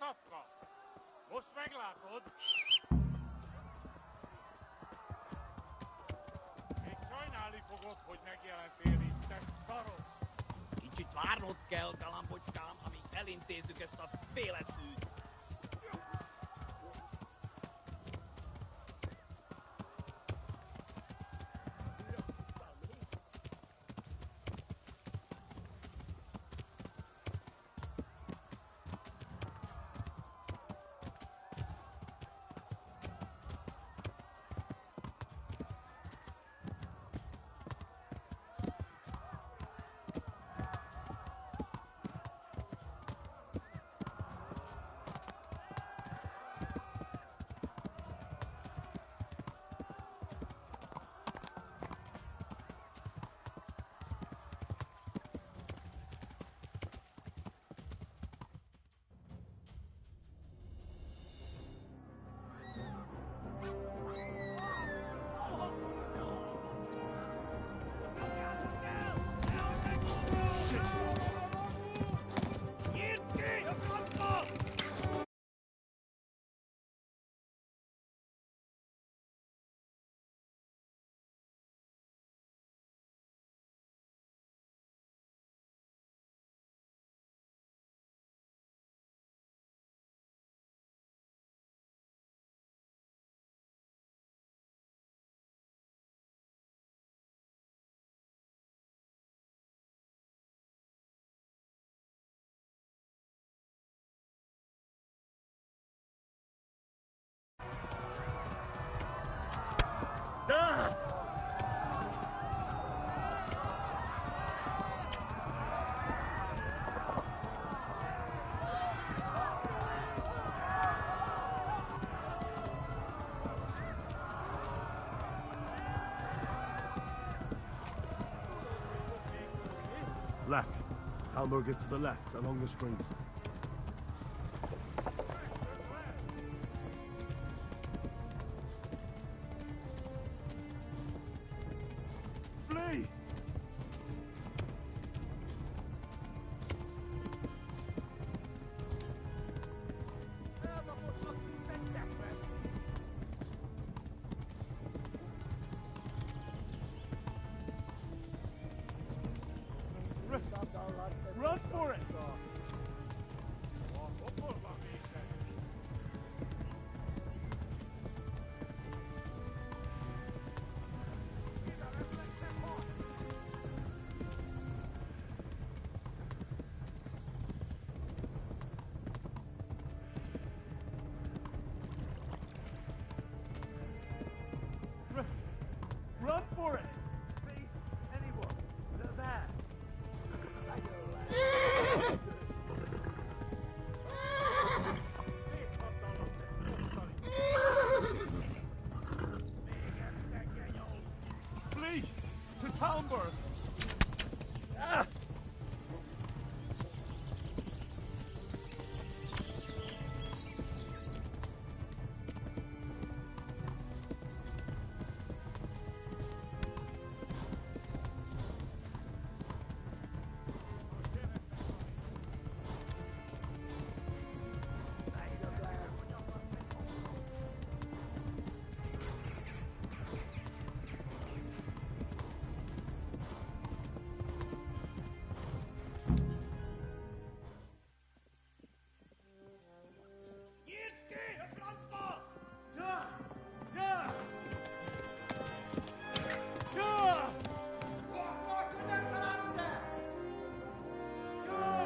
Kafka. Most meglátod? Még sajnálni fogod, hogy megjelentél itt, te szaros. Kicsit várnod kell, galambocskám, amíg elintézzük ezt a féleszűt. Left. Talmberg is to the left, along the stream. Flee! Run for it! Run for it! Please, anyone, they're there. Flee to Talmberg! Ah!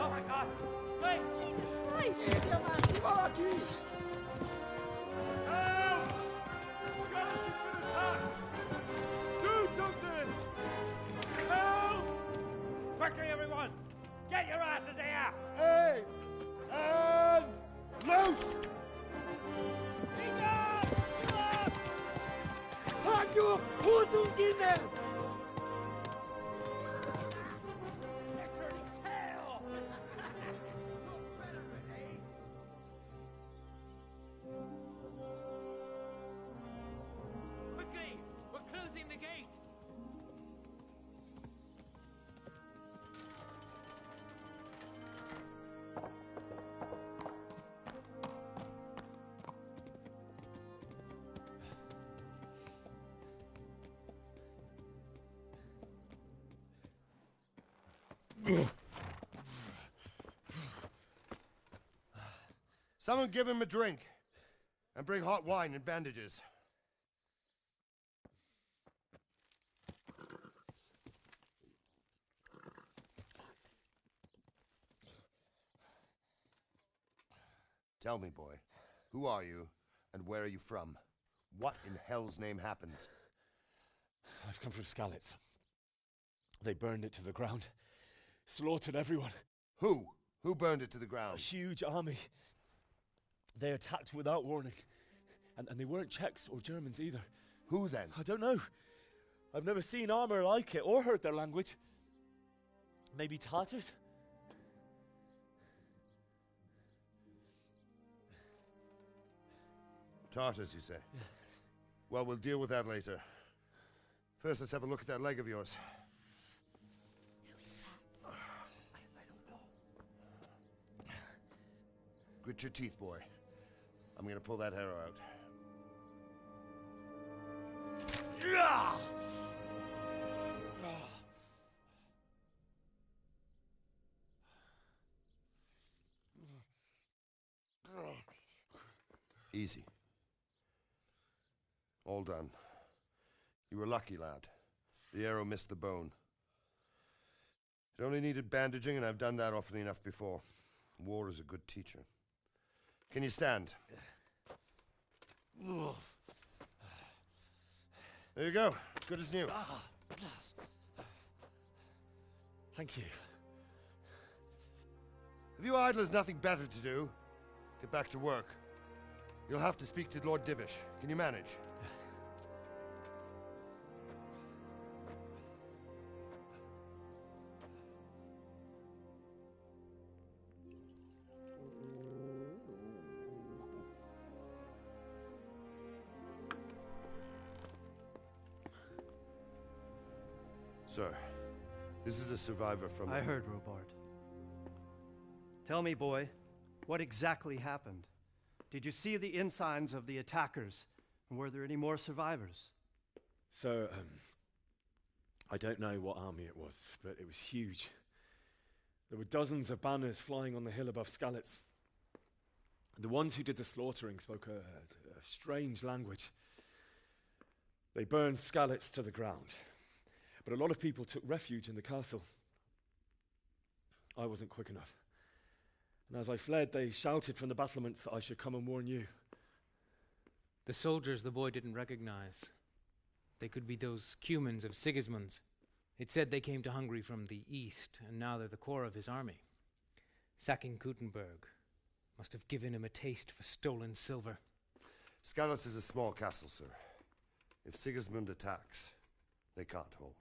Oh my God! Wait! Jesus Christ! Help! Skeleton's been attacked! Do something! Help! Quickly, everyone! Get your asses here! Hey! And loose! Hanyo! Hosungine! Quickly! We're closing the gate! Someone give him a drink. And bring hot wine and bandages. Tell me, boy, who are you and where are you from? What in hell's name happened? I've come from Skalitz. They burned it to the ground. Slaughtered everyone. Who? Who burned it to the ground? A huge army. They attacked without warning. And they weren't Czechs or Germans either. Who then? I don't know. I've never seen armor like it or heard their language. Maybe Tartars? Tartars, you say? Well, we'll deal with that later. First, let's have a look at that leg of yours. Grit your teeth, boy. I'm gonna pull that arrow out. Easy. All done. You were lucky, lad. The arrow missed the bone. It only needed bandaging, and I've done that often enough before. War is a good teacher. Can you stand? There you go. Good as new. Thank you. Have you idlers nothing better to do? Get back to work. You'll have to speak to Lord Divish. Can you manage? Sir, this is a survivor from... I heard, Robard. Tell me, boy, what exactly happened? Did you see the ensigns of the attackers? And were there any more survivors? So, I don't know what army it was, but it was huge. There were dozens of banners flying on the hill above Skalitz. The ones who did the slaughtering spoke a strange language. They burned Skalitz to the ground. But a lot of people took refuge in the castle. I wasn't quick enough. And as I fled, they shouted from the battlements that I should come and warn you. The soldiers the boy didn't recognize. They could be those Cumans of Sigismund's. It said they came to Hungary from the east, and now they're the core of his army. Sacking Kuttenberg must have given him a taste for stolen silver. Skalitz is a small castle, sir. If Sigismund attacks, they can't hold.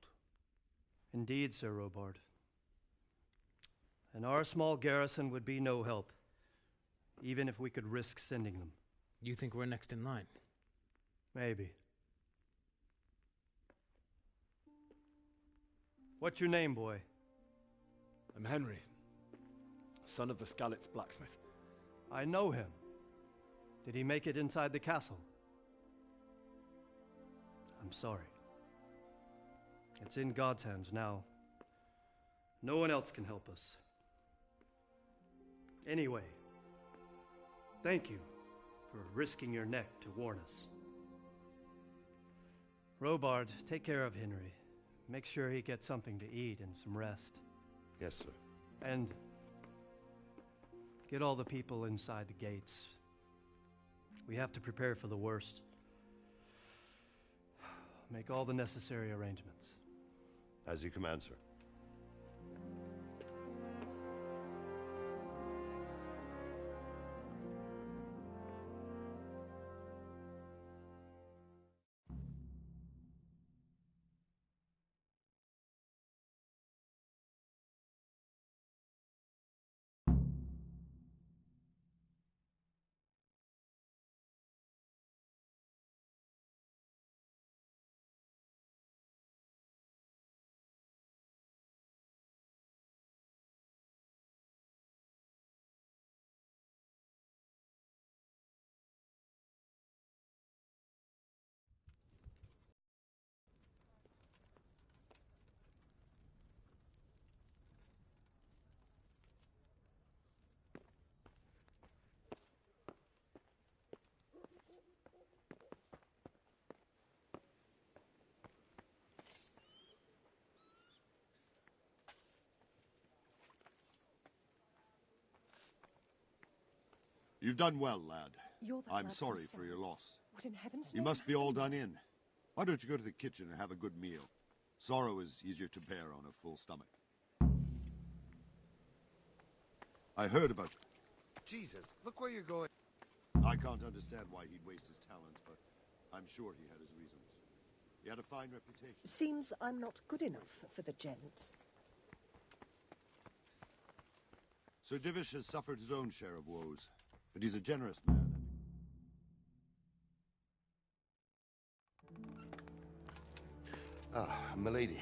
Indeed, Sir Robard. And our small garrison would be no help, even if we could risk sending them. You think we're next in line? Maybe. What's your name, boy? I'm Henry, son of the Skalitz blacksmith. I know him. Did he make it inside the castle? I'm sorry. It's in God's hands now. No one else can help us. Anyway, thank you for risking your neck to warn us. Robard, take care of Henry. Make sure he gets something to eat and some rest. Yes, sir. And get all the people inside the gates. We have to prepare for the worst. Make all the necessary arrangements. As you command, sir. You've done well, lad. You're the I'm lad sorry from for your Scouts. loss. What in heaven's You name must be all happened? done in. Why don't you go to the kitchen and have a good meal? Sorrow is easier to bear on a full stomach. I heard about you. Jesus, look where you're going. I can't understand why he'd waste his talents, but I'm sure he had his reasons. He had a fine reputation. Seems I'm not good enough for the gent. Sir Divish has suffered his own share of woes, but he's a generous man. Ah, milady.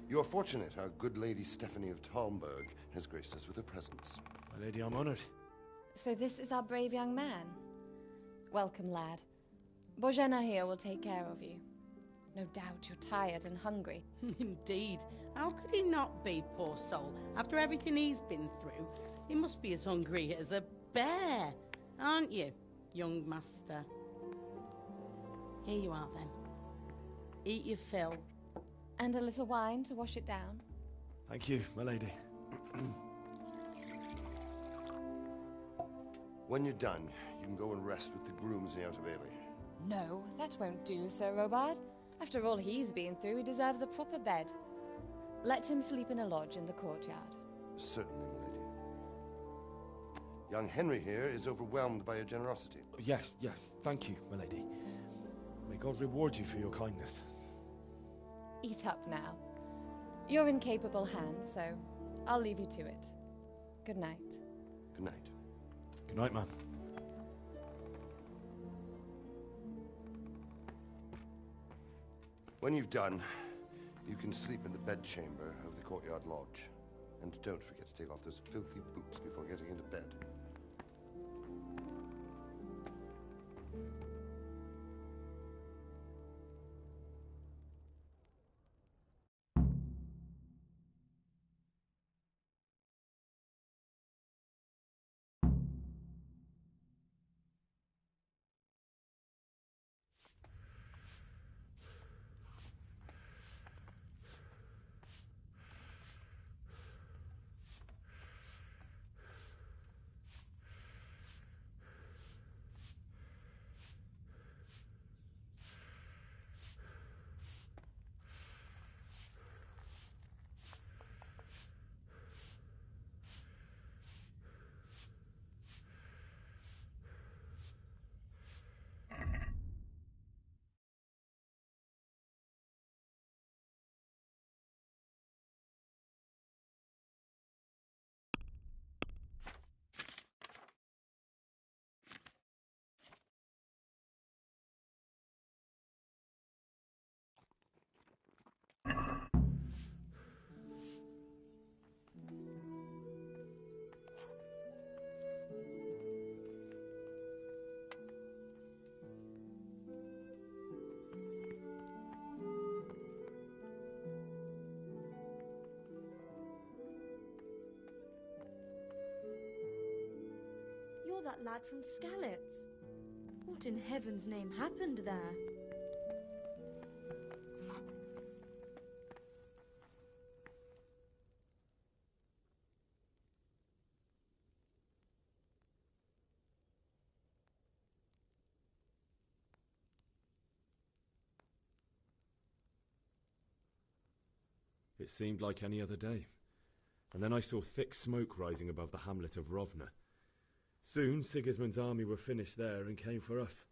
You are fortunate our good lady Stephanie of Talmberg has graced us with her presence. My lady, I'm honored. So this is our brave young man. Welcome, lad. Bojana here will take care of you. No doubt you're tired and hungry. Indeed. How could he not be, poor soul? After everything he's been through, he must be as hungry as a bear, aren't you, young master? Here you are, then. Eat your fill. And a little wine to wash it down. Thank you, my lady. When you're done, you can go and rest with the grooms in the Outer Bailey. No, that won't do, Sir Robard. After all he's been through, he deserves a proper bed. Let him sleep in a lodge in the courtyard. Certainly, milady. Young Henry here is overwhelmed by your generosity. Yes, yes, thank you, my lady. May God reward you for your kindness. Eat up now. You're in capable hands, so I'll leave you to it. Good night. Good night. Good night, ma'am. When you've done, you can sleep in the bedchamber of the courtyard lodge. And don't forget to take off those filthy boots before getting into bed. You're that lad from Skalitz. What in heaven's name happened there? It seemed like any other day. And then I saw thick smoke rising above the hamlet of Rovna. Soon Sigismund's army were finished there and came for us.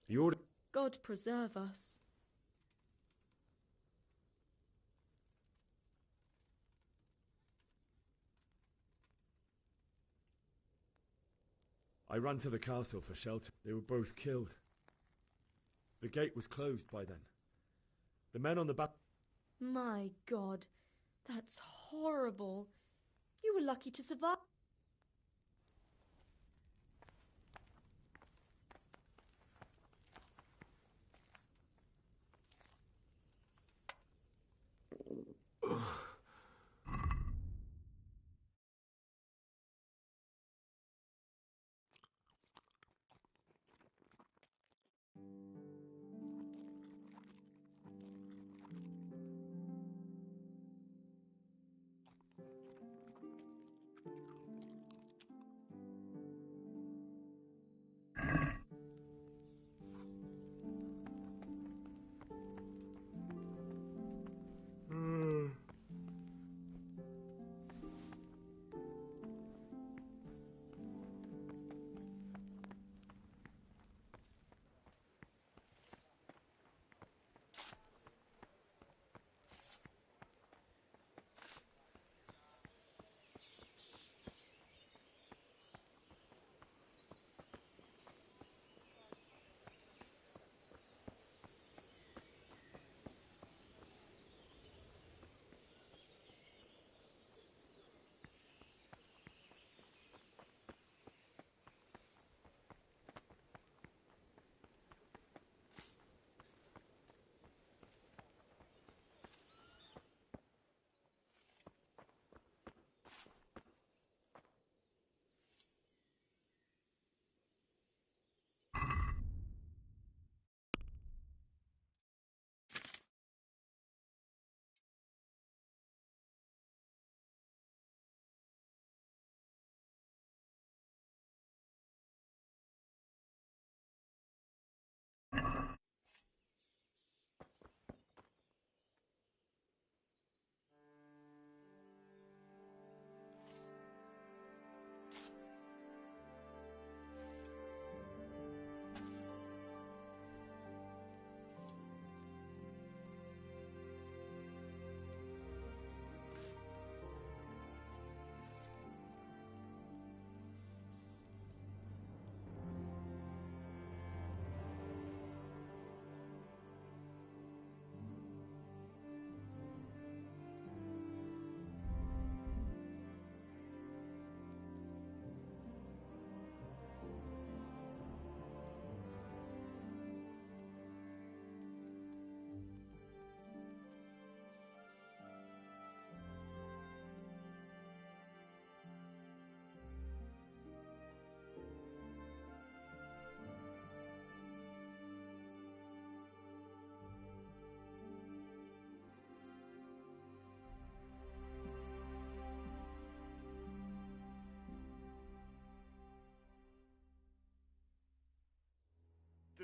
He ordered... God preserve us. I ran to the castle for shelter. They were both killed. The gate was closed by then. The men on the back... My God, that's horrible. You were lucky to survive.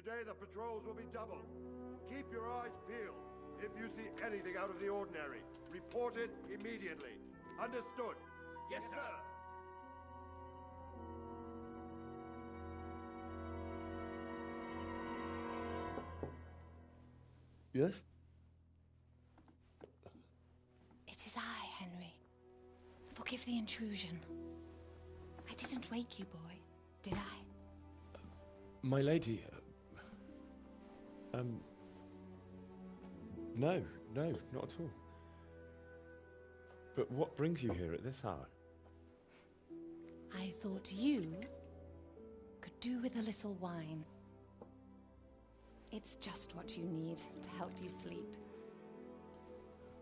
Today the patrols will be doubled. Keep your eyes peeled. If you see anything out of the ordinary, report it immediately. Understood? Yes, sir. Yes? It is I, Henry. Forgive the intrusion. I didn't wake you, boy, did I? My lady, no, not at all. But what brings you here at this hour? I thought you could do with a little wine. It's just what you need to help you sleep.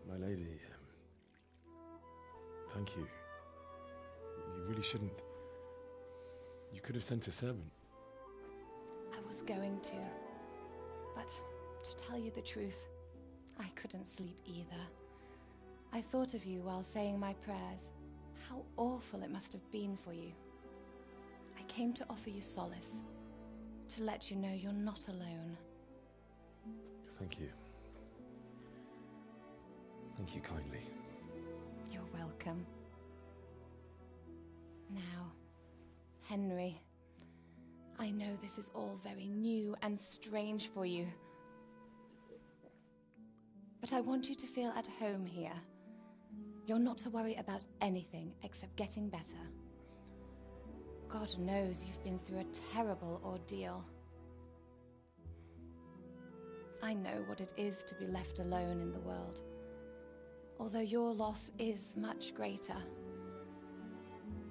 My lady, thank you. You really shouldn't. You could have sent a servant. I was going to. But to tell you the truth, I couldn't sleep either. I thought of you while saying my prayers. How awful it must have been for you. I came to offer you solace, to let you know you're not alone. Thank you. Thank you kindly. You're welcome. Now, Henry, I know this is all very new and strange for you. But I want you to feel at home here. You're not to worry about anything except getting better. God knows you've been through a terrible ordeal. I know what it is to be left alone in the world, although your loss is much greater.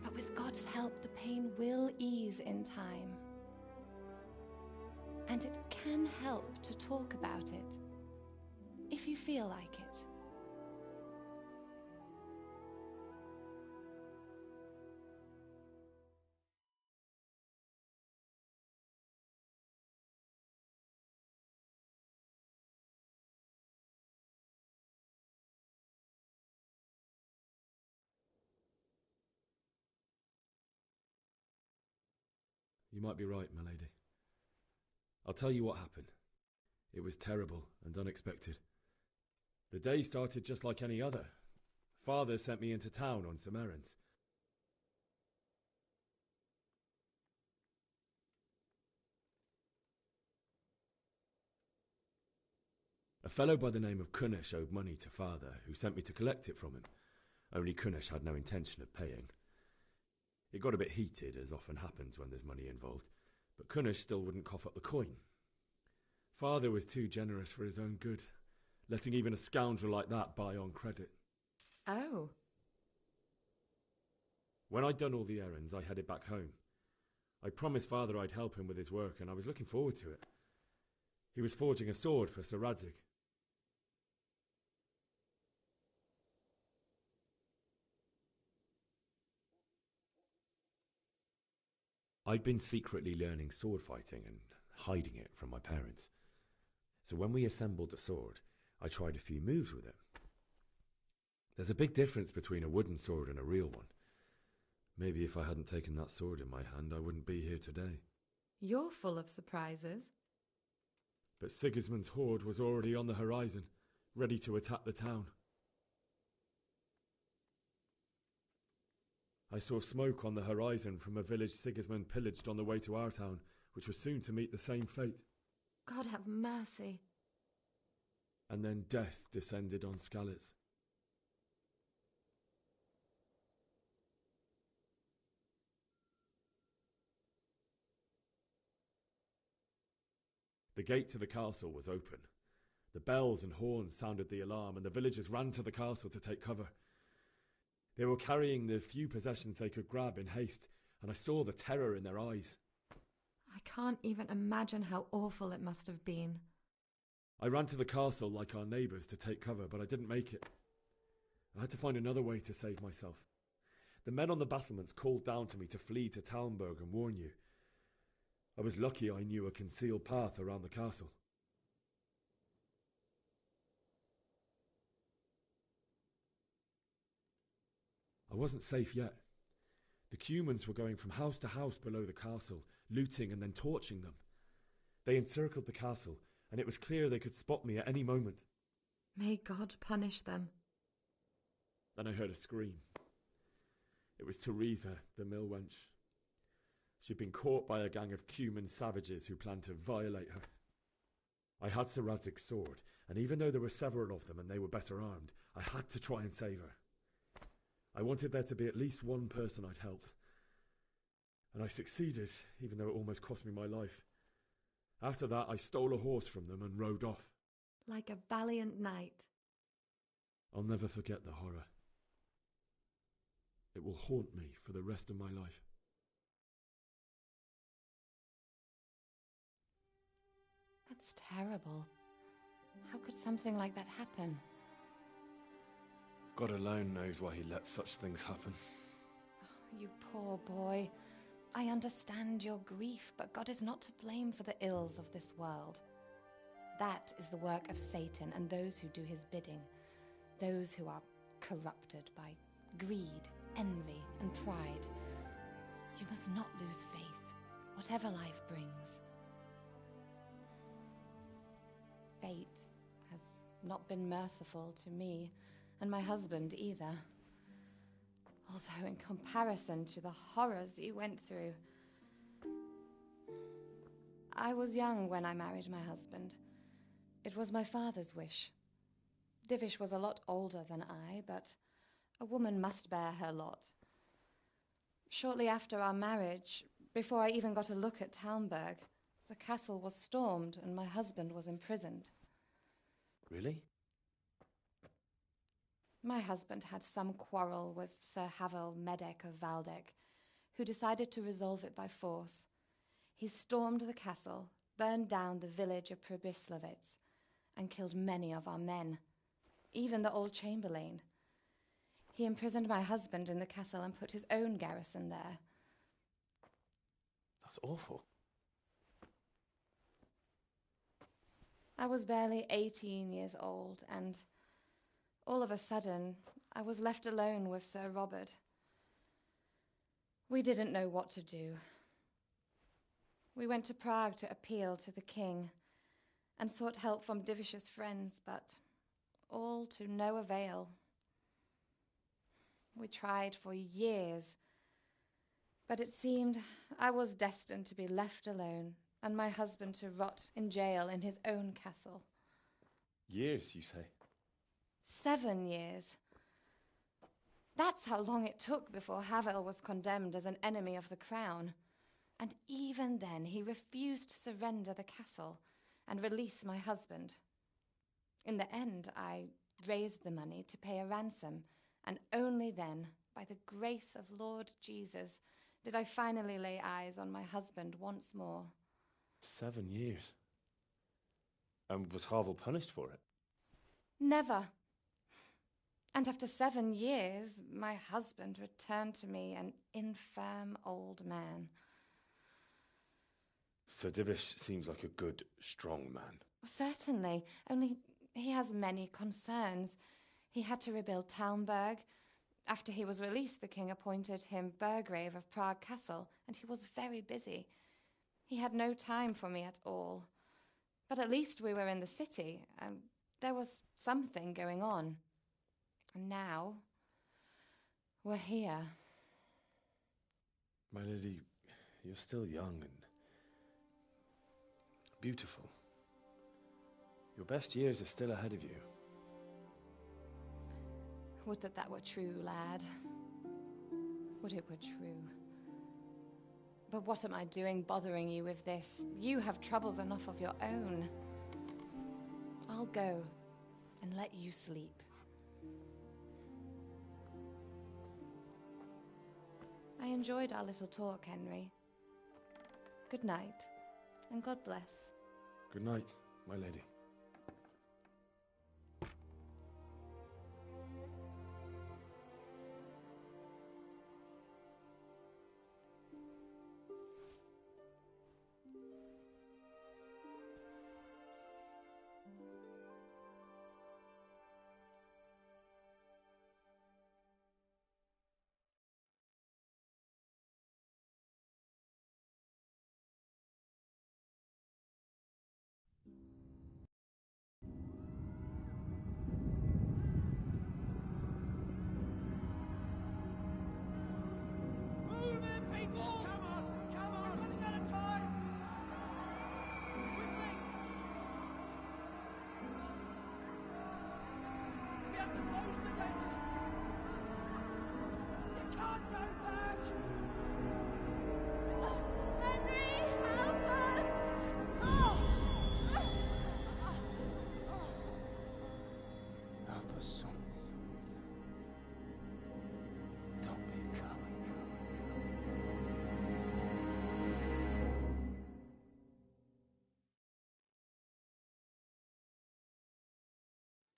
But with God's help, the pain will ease in time. And it can help to talk about it, if you feel like it. You might be right, my lady. I'll tell you what happened. It was terrible and unexpected. The day started just like any other. Father sent me into town on some errands. A fellow by the name of Kunnish owed money to Father, who sent me to collect it from him. Only Kunnish had no intention of paying. It got a bit heated, as often happens when there's money involved, but Kunnish still wouldn't cough up the coin. Father was too generous for his own good, letting even a scoundrel like that buy on credit. Oh. When I'd done all the errands, I headed back home. I promised Father I'd help him with his work, and I was looking forward to it. He was forging a sword for Sir Radzig. I'd been secretly learning sword fighting and hiding it from my parents. So when we assembled the sword, I tried a few moves with it. There's a big difference between a wooden sword and a real one. Maybe if I hadn't taken that sword in my hand, I wouldn't be here today. You're full of surprises. But Sigismund's horde was already on the horizon, ready to attack the town. I saw smoke on the horizon from a village Sigismund pillaged on the way to our town, which was soon to meet the same fate. God have mercy. And then death descended on Skalitz. The gate to the castle was open. The bells and horns sounded the alarm, and the villagers ran to the castle to take cover. They were carrying the few possessions they could grab in haste, and I saw the terror in their eyes. I can't even imagine how awful it must have been. I ran to the castle like our neighbours to take cover, but I didn't make it. I had to find another way to save myself. The men on the battlements called down to me to flee to Talmberg and warn you. I was lucky I knew a concealed path around the castle. I wasn't safe yet. The Cumans were going from house to house below the castle, looting and then torching them. They encircled the castle, and it was clear they could spot me at any moment. May God punish them. Then I heard a scream. It was Teresa, the mill wench. She'd been caught by a gang of Cuman savages who planned to violate her. I had Sir Radzig's sword, and even though there were several of them and they were better armed, I had to try and save her. I wanted there to be at least one person I'd helped. And I succeeded, even though it almost cost me my life. After that, I stole a horse from them and rode off. Like a valiant knight. I'll never forget the horror. It will haunt me for the rest of my life. That's terrible. How could something like that happen? God alone knows why he lets such things happen. Oh, you poor boy. I understand your grief, but God is not to blame for the ills of this world. That is the work of Satan and those who do his bidding. Those who are corrupted by greed, envy, and pride. You must not lose faith, whatever life brings. Fate has not been merciful to me, and my husband either. Although in comparison to the horrors you went through. I was young when I married my husband. It was my father's wish. Divish was a lot older than I, but a woman must bear her lot. Shortly after our marriage, before I even got a look at Talmberg, the castle was stormed and my husband was imprisoned. Really? My husband had some quarrel with Sir Havel Medek of Valdek, who decided to resolve it by force. He stormed the castle, burned down the village of Pribyslavitz, and killed many of our men, even the old chamberlain. He imprisoned my husband in the castle and put his own garrison there. That's awful. I was barely 18 years old, and all of a sudden, I was left alone with Sir Robert. We didn't know what to do. We went to Prague to appeal to the king and sought help from Divish's friends, but all to no avail. We tried for years, but it seemed I was destined to be left alone and my husband to rot in jail in his own castle. Years, you say? 7 years. That's how long it took before Havel was condemned as an enemy of the crown. And even then he refused to surrender the castle and release my husband. In the end, I raised the money to pay a ransom, and only then, by the grace of Lord Jesus, did I finally lay eyes on my husband once more. 7 years? And was Havel punished for it? Never. And after 7 years, my husband returned to me an infirm old man. Sir Divish seems like a good, strong man. Certainly, only he has many concerns. He had to rebuild Talmberg. After he was released, the king appointed him Burgrave of Prague Castle, and he was very busy. He had no time for me at all. But at least we were in the city, and there was something going on. And now, we're here. My lady, you're still young and beautiful. Your best years are still ahead of you. Would that that were true, lad. Would it were true. But what am I doing bothering you with this? You have troubles enough of your own. I'll go and let you sleep. I enjoyed our little talk, Henry. Good night, and God bless. Good night, my lady.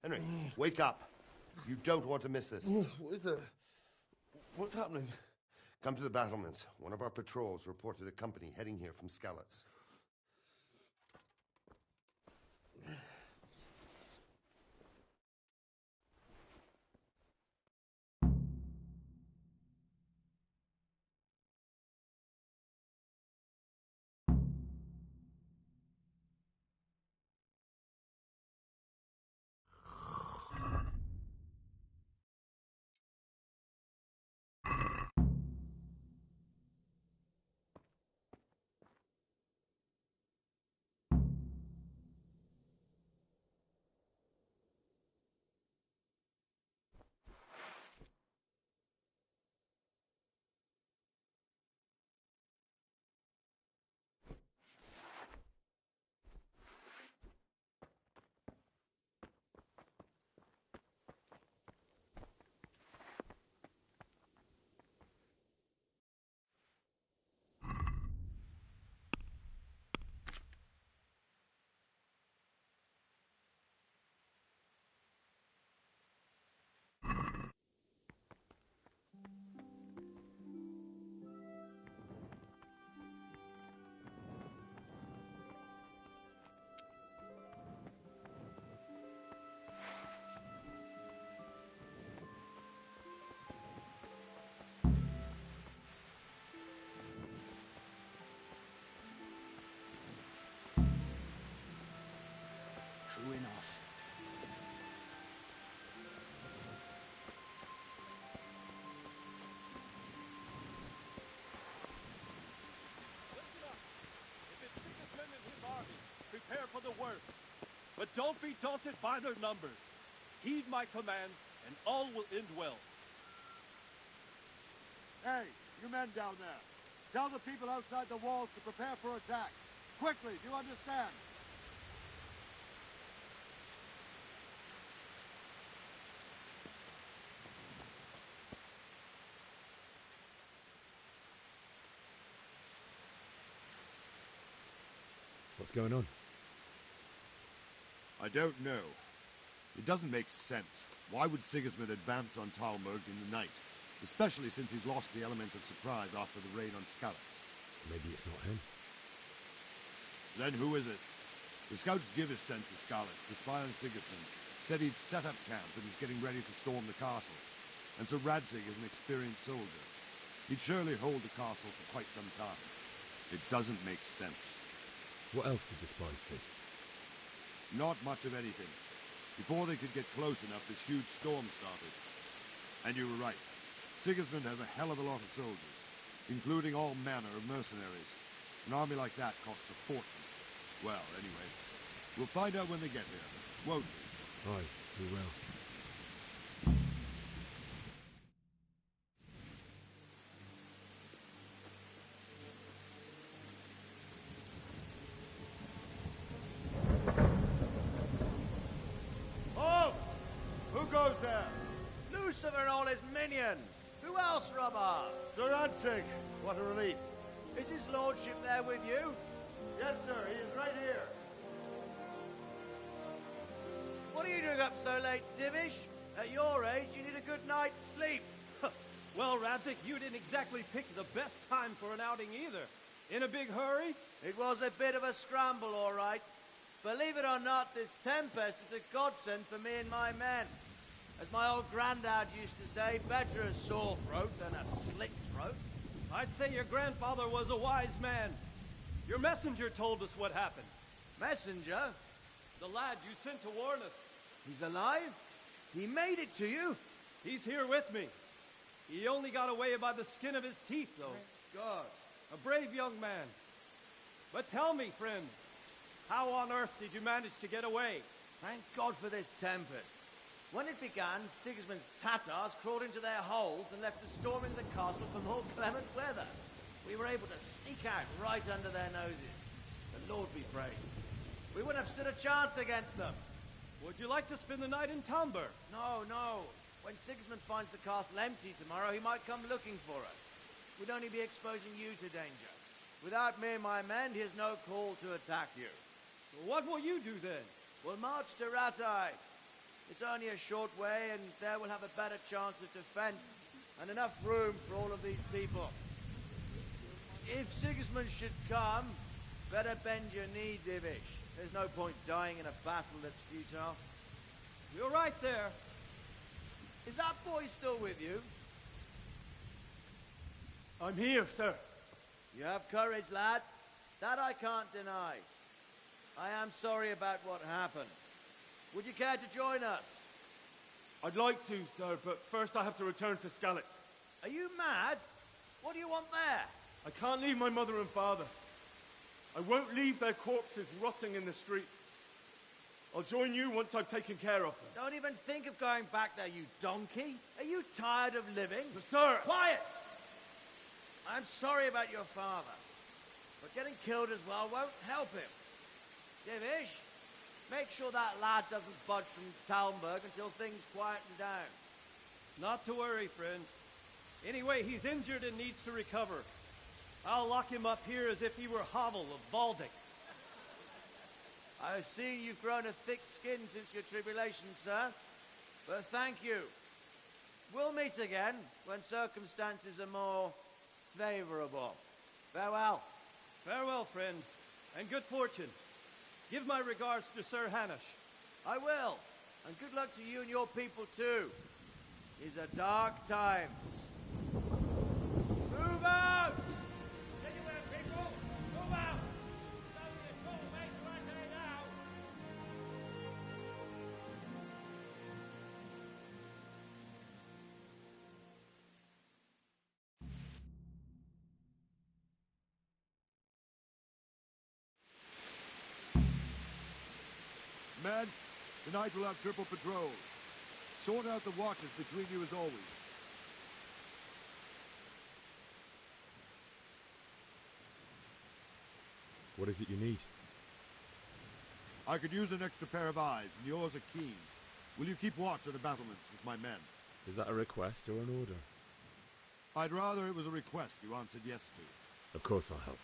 Henry, wake up. You don't want to miss this. What is it? What's happening? Come to the battlements. One of our patrols reported a company heading here from Skalitz. True enough. Listen up. If it's Sigismund and his army, prepare for the worst. But don't be daunted by their numbers. Heed my commands, and all will end well. Hey, you men down there. Tell the people outside the walls to prepare for attack. Quickly, do you understand? What's going on? I don't know. It doesn't make sense. Why would Sigismund advance on Talmberg in the night? Especially since he's lost the element of surprise after the raid on Skalitz. Maybe it's not him. Then who is it? The scouts Givis sent to Skalitz to spy on Sigismund said he'd set up camp and was getting ready to storm the castle. And so Radzig is an experienced soldier. He'd surely hold the castle for quite some time. It doesn't make sense. What else did the spies see? Not much of anything. Before they could get close enough, this huge storm started. And you were right. Sigismund has a hell of a lot of soldiers, including all manner of mercenaries. An army like that costs a fortune. Well, anyway, we'll find out when they get here, won't we? Aye, we will. Halt! Who goes there? Lucifer and all his minions. Who else, Robert? Sir Radzig. What a relief. Is his lordship there with you? Yes, sir. He is right here. What are you doing up so late, Divish? At your age, you need a good night's sleep. Well, Radzig, you didn't exactly pick the best time for an outing either. In a big hurry? It was a bit of a scramble, all right. Believe it or not, this tempest is a godsend for me and my men. As my old granddad used to say, better a sore throat than a slit throat. I'd say your grandfather was a wise man. Your messenger told us what happened. Messenger? The lad you sent to warn us. He's alive? He made it to you? He's here with me. He only got away by the skin of his teeth, though. Thank God. A brave young man. But tell me, friend, how on earth did you manage to get away? Thank God for this tempest. When it began, Sigismund's Tatars crawled into their holes and left us storming the castle for more clement weather. We were able to sneak out right under their noses. The Lord be praised. We wouldn't have stood a chance against them. Would you like to spend the night in Talmberg? No, no. When Sigismund finds the castle empty tomorrow, he might come looking for us. We'd only be exposing you to danger. Without me and my men, he has no call to attack you. What will you do then? We'll march to Rattay. It's only a short way, and there we'll have a better chance of defense, and enough room for all of these people. If Sigismund should come, better bend your knee, Divish. There's no point dying in a battle that's futile. You're right there. Is that boy still with you? I'm here, sir. You have courage, lad. That I can't deny. I am sorry about what happened. Would you care to join us? I'd like to, sir, but first I have to return to Skalitz. Are you mad? What do you want there? I can't leave my mother and father. I won't leave their corpses rotting in the street. I'll join you once I've taken care of them. Don't even think of going back there, you donkey. Are you tired of living? But, sir! Quiet! I'm sorry about your father, but getting killed as well won't help him. Divish, make sure that lad doesn't budge from Talmberg until things quieten down. Not to worry, friend. Anyway, he's injured and needs to recover. I'll lock him up here as if he were Havel of Baldic. I've seen you've grown a thick skin since your tribulation, sir. But thank you. We'll meet again when circumstances are more favorable. Farewell. Farewell, friend, and good fortune. Give my regards to Sir Hanush. I will, and good luck to you and your people too. These are dark times. Move out! Anywhere, people! Move out! It's only a short way to Atene now! Men, tonight we'll have triple patrols. Sort out the watches between you as always. What is it you need? I could use an extra pair of eyes, and yours are keen. Will you keep watch at the battlements with my men? Is that a request or an order? I'd rather it was a request you answered yes to. Of course I'll help.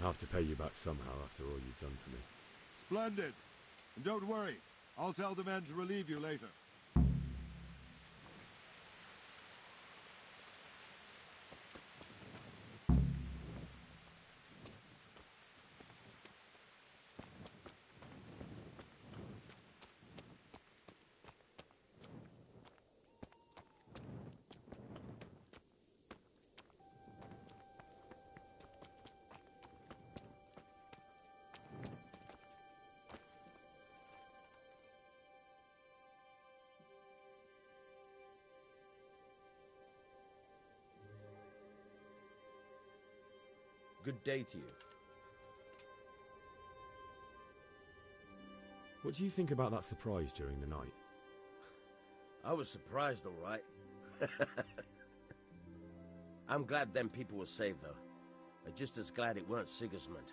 I'll have to pay you back somehow after all you've done to me. Splendid. And don't worry, I'll tell the men to relieve you later. Good day to you. What do you think about that surprise during the night? I was surprised, all right. I'm glad them people were saved, though. I'm just as glad it weren't Sigismund.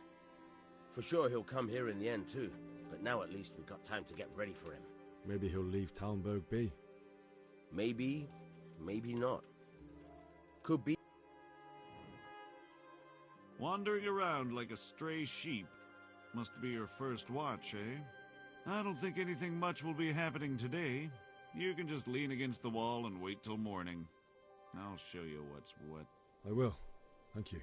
For sure he'll come here in the end, too. But now at least we've got time to get ready for him. Maybe he'll leave Talmberg be. Maybe, maybe not. Could be. Wandering around like a stray sheep. Must be your first watch, eh? I don't think anything much will be happening today. You can just lean against the wall and wait till morning. I'll show you what's what. I will. Thank you.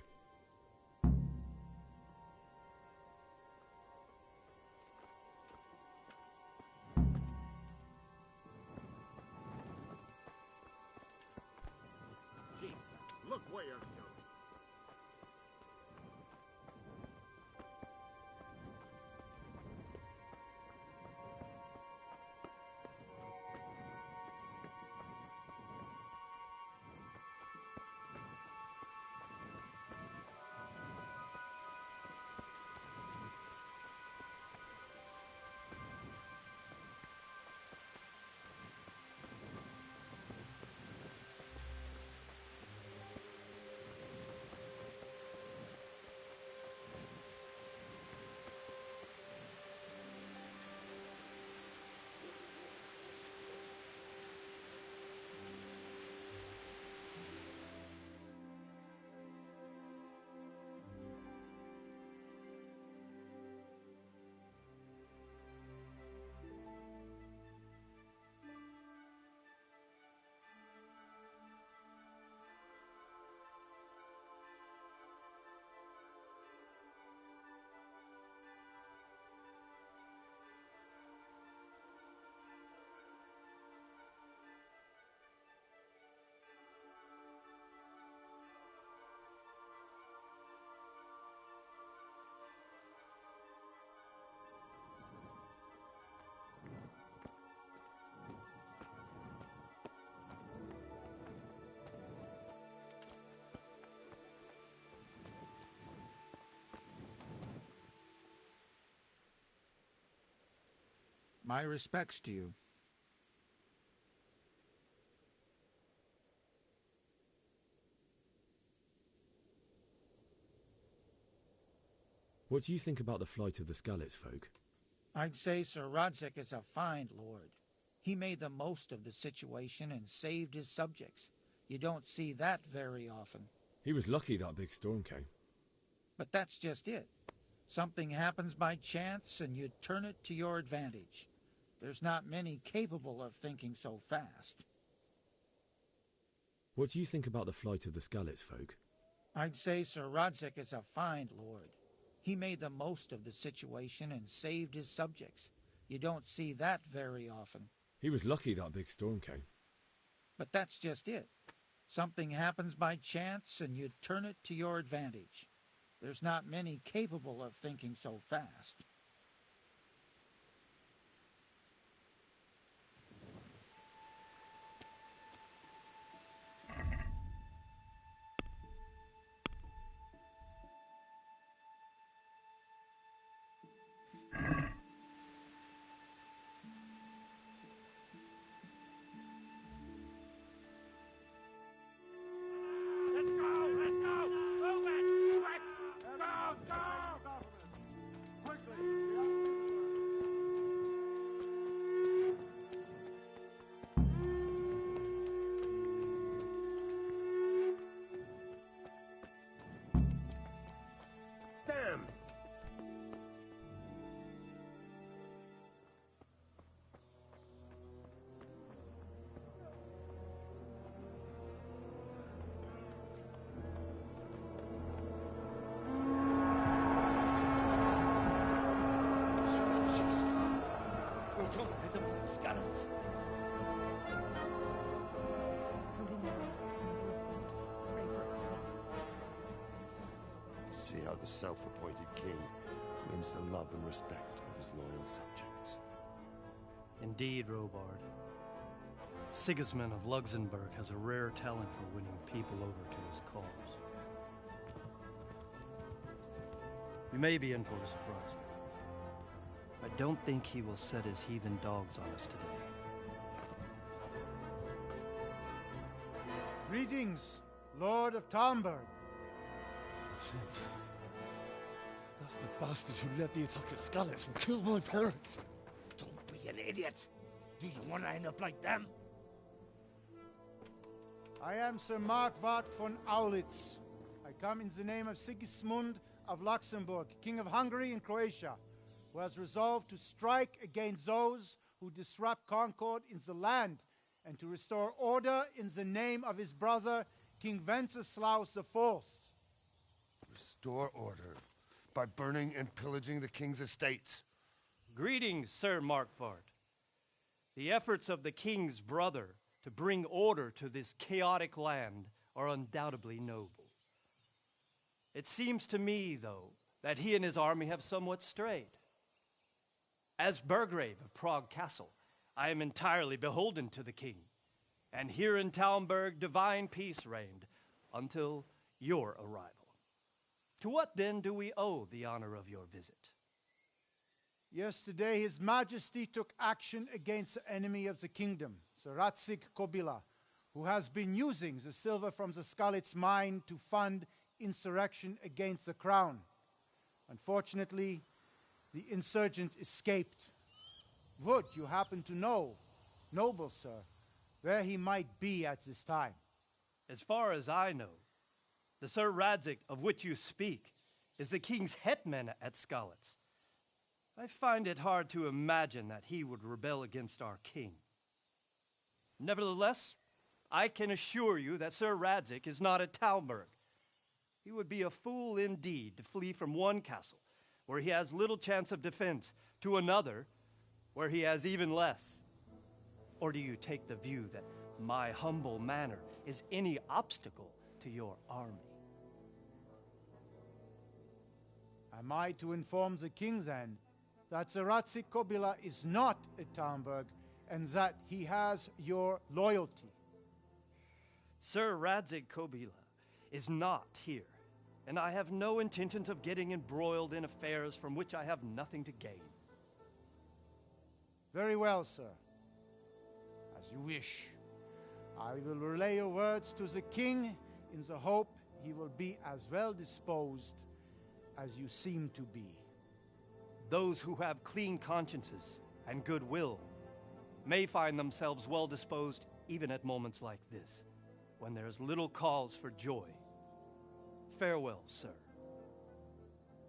Jesus, look where you're going. My respects to you. What do you think about the flight of the Skalitz folk? I'd say Sir Radzig is a fine lord. He made the most of the situation and saved his subjects. You don't see that very often. He was lucky that big storm came. But that's just it. Something happens by chance and you turn it to your advantage. There's not many capable of thinking so fast. What do you think about the flight of the Skalitz folk? I'd say Sir Radzig is a fine lord. He made the most of the situation and saved his subjects. You don't see that very often. He was lucky that big storm came. But that's just it. Something happens by chance and you turn it to your advantage. There's not many capable of thinking so fast. See how the self-appointed king wins the love and respect of his loyal subjects. Indeed, Robard. Sigismund of Luxembourg has a rare talent for winning people over to his cause. You may be in for a surprise, though. I don't think he will set his heathen dogs on us today. Greetings, Lord of Talmberg. That's the bastard who led the attack at Skalitz and killed my parents. Don't be an idiot. Do you want to end up like them? I am Sir Markvart von Aulitz. I come in the name of Sigismund of Luxembourg, King of Hungary and Croatia, who has resolved to strike against those who disrupt concord in the land and to restore order in the name of his brother, King Wenceslaus IV. Restore order by burning and pillaging the king's estates. Greetings, Sir Markvart. The efforts of the king's brother to bring order to this chaotic land are undoubtedly noble. It seems to me, though, that he and his army have somewhat strayed. As Burgrave of Prague Castle, I am entirely beholden to the king, and here in Talmberg divine peace reigned until your arrival. To what then do we owe the honor of your visit? Yesterday, His Majesty took action against the enemy of the kingdom, Sir Radzig Kobyla, who has been using the silver from the Skalitz mine to fund insurrection against the crown. Unfortunately, the insurgent escaped. Would you happen to know, noble sir, where he might be at this time? As far as I know, the Sir Radzig of which you speak is the king's hetman at Skalitz. I find it hard to imagine that he would rebel against our king. Nevertheless, I can assure you that Sir Radzig is not at Talmberg. He would be a fool indeed to flee from one castle, where he has little chance of defense, to another, where he has even less. Or do you take the view that my humble manner is any obstacle to your army? Am I to inform the king then that Sir Radzig Kobyla is not at Talmberg and that he has your loyalty? Sir Radzig Kobyla is not here, and I have no intentions of getting embroiled in affairs from which I have nothing to gain. Very well, sir. As you wish. I will relay your words to the king in the hope he will be as well disposed as you seem to be. Those who have clean consciences and goodwill may find themselves well disposed even at moments like this, when there is little cause for joy. Farewell, sir.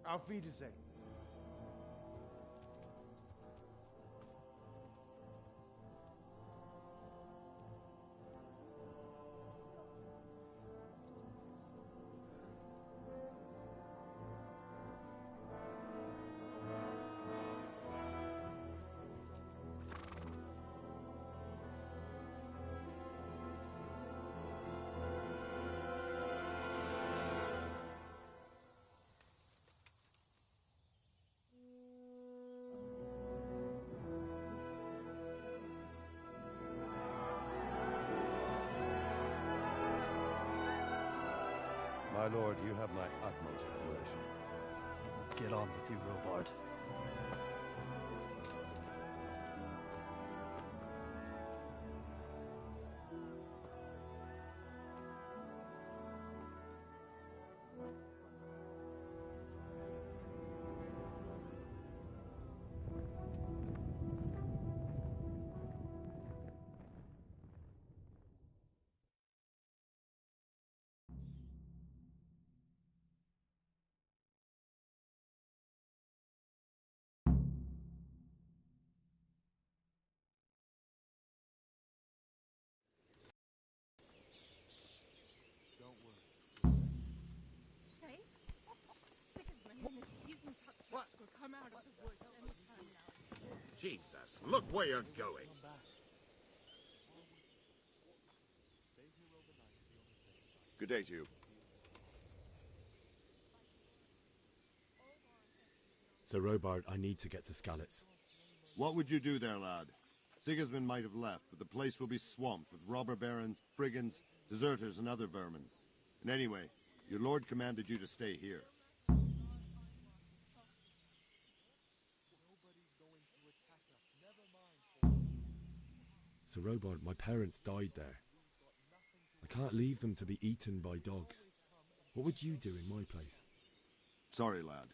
Auf Wiedersehen. My lord, you have my utmost admiration. Get on with you, Robard. Jesus, look where you're going. Good day to you. Sir Robard, I need to get to Skalitz. What would you do there, lad? Sigismund might have left, but the place will be swamped with robber barons, brigands, deserters, and other vermin. And anyway, your lord commanded you to stay here. Sir Robard, my parents died there. I can't leave them to be eaten by dogs. What would you do in my place? Sorry, lad,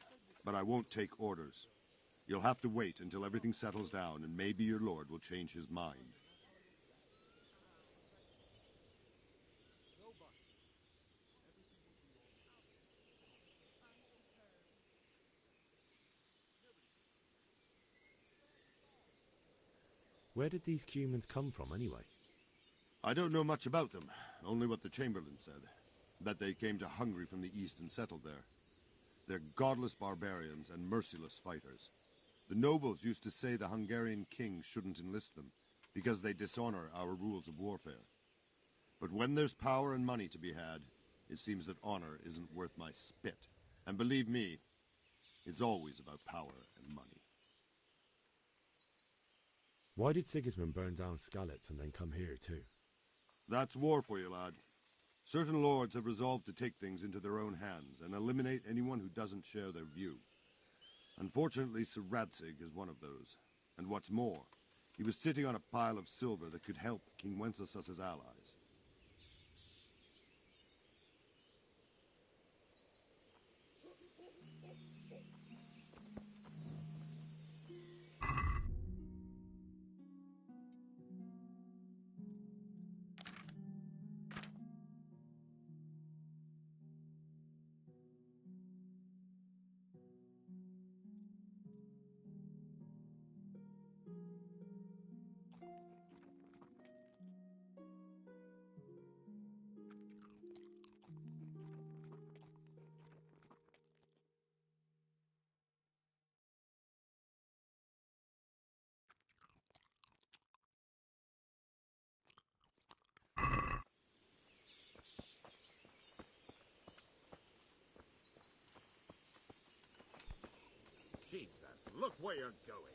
but I won't take orders. You'll have to wait until everything settles down, and maybe your lord will change his mind. Where did these Cumans come from, anyway? I don't know much about them, only what the Chamberlain said. That they came to Hungary from the east and settled there. They're godless barbarians and merciless fighters. The nobles used to say the Hungarian king shouldn't enlist them, because they dishonor our rules of warfare. But when there's power and money to be had, it seems that honor isn't worth my spit. And believe me, it's always about power and money. Why did Sigismund burn down Skalitz and then come here too? That's war for you, lad. Certain lords have resolved to take things into their own hands and eliminate anyone who doesn't share their view. Unfortunately, Sir Radzig is one of those. And what's more, he was sitting on a pile of silver that could help King Wenceslaus's allies. Jesus, look where you're going.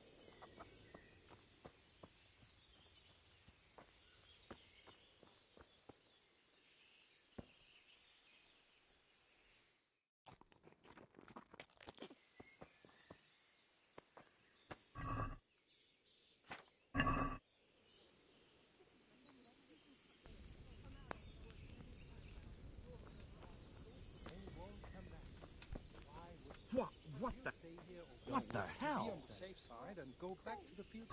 aside and go back to the field.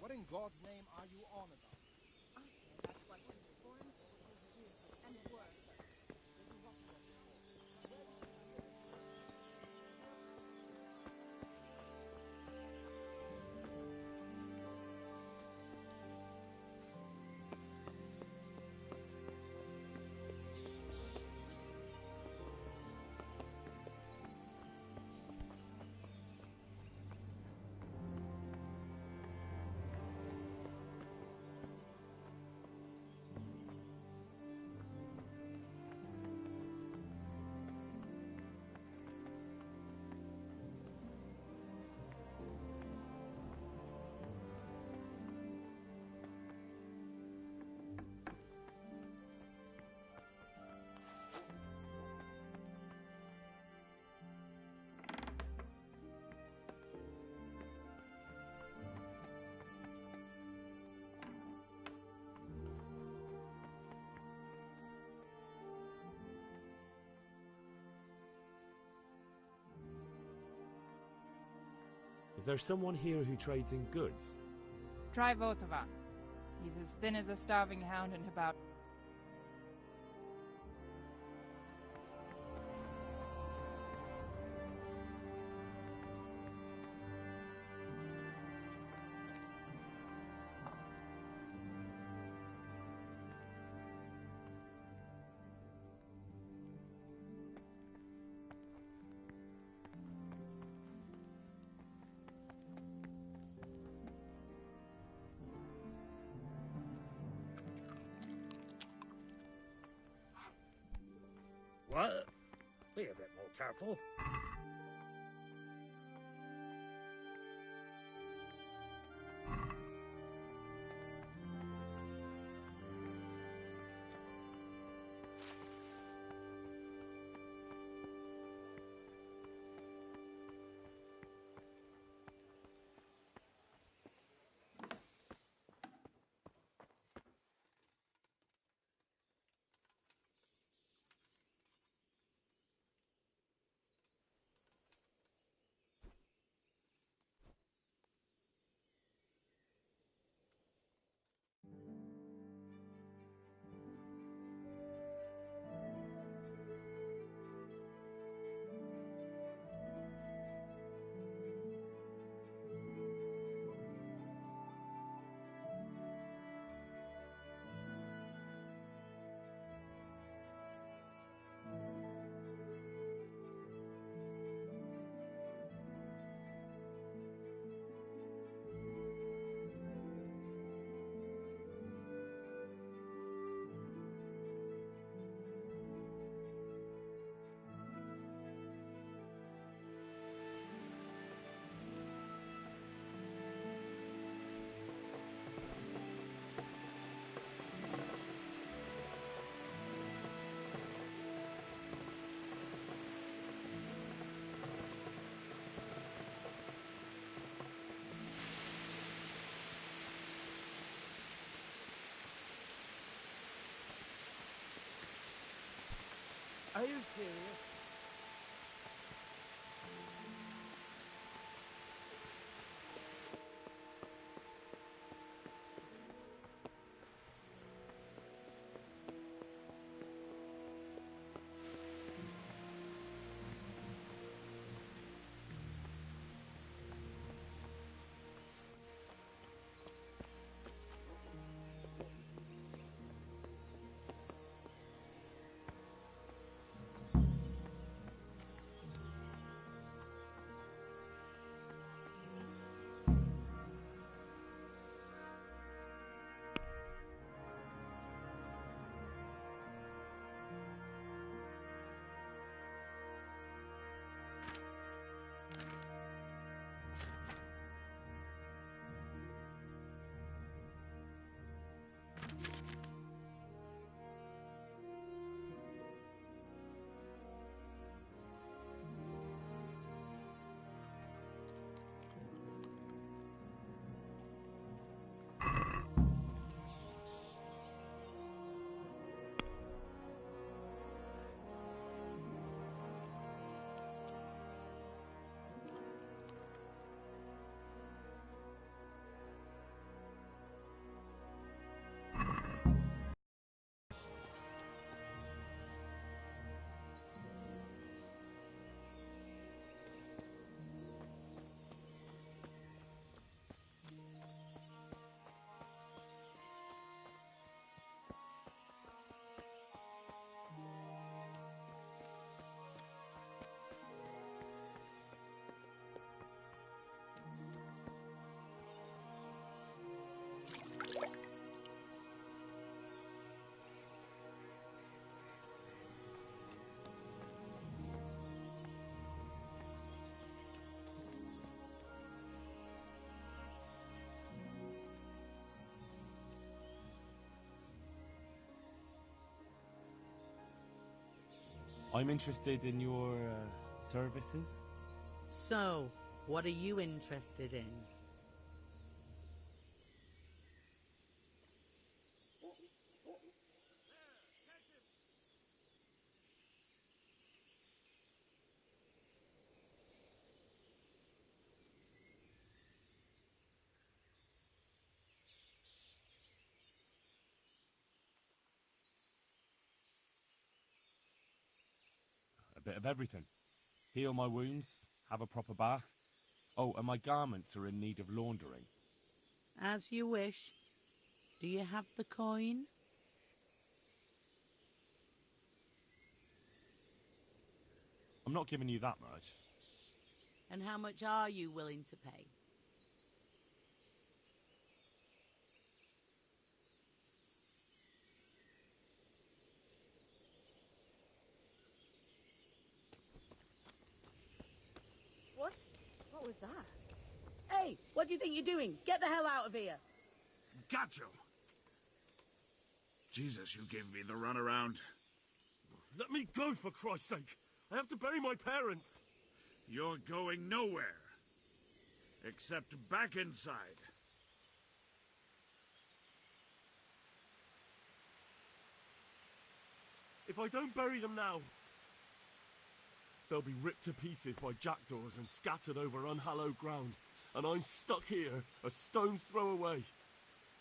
What in God's name are you on about? I Is there someone here who trades in goods? Try Votovan. He's as thin as a starving hound and about... What? Be a bit more careful. Are you serious? I'm interested in your services. So, what are you interested in? bit of everything. Heal my wounds, have a proper bath. Oh, and my garments are in need of laundering. As you wish. Do you have the coin? I'm not giving you that much. And how much are you willing to pay? What? What was that? Hey, what do you think you're doing? Get the hell out of here! Got you! Jesus, you gave me the runaround. Let me go, for Christ's sake! I have to bury my parents! You're going nowhere. Except back inside. If I don't bury them now, they'll be ripped to pieces by jackdaws and scattered over unhallowed ground, and I'm stuck here, a stone's throw away.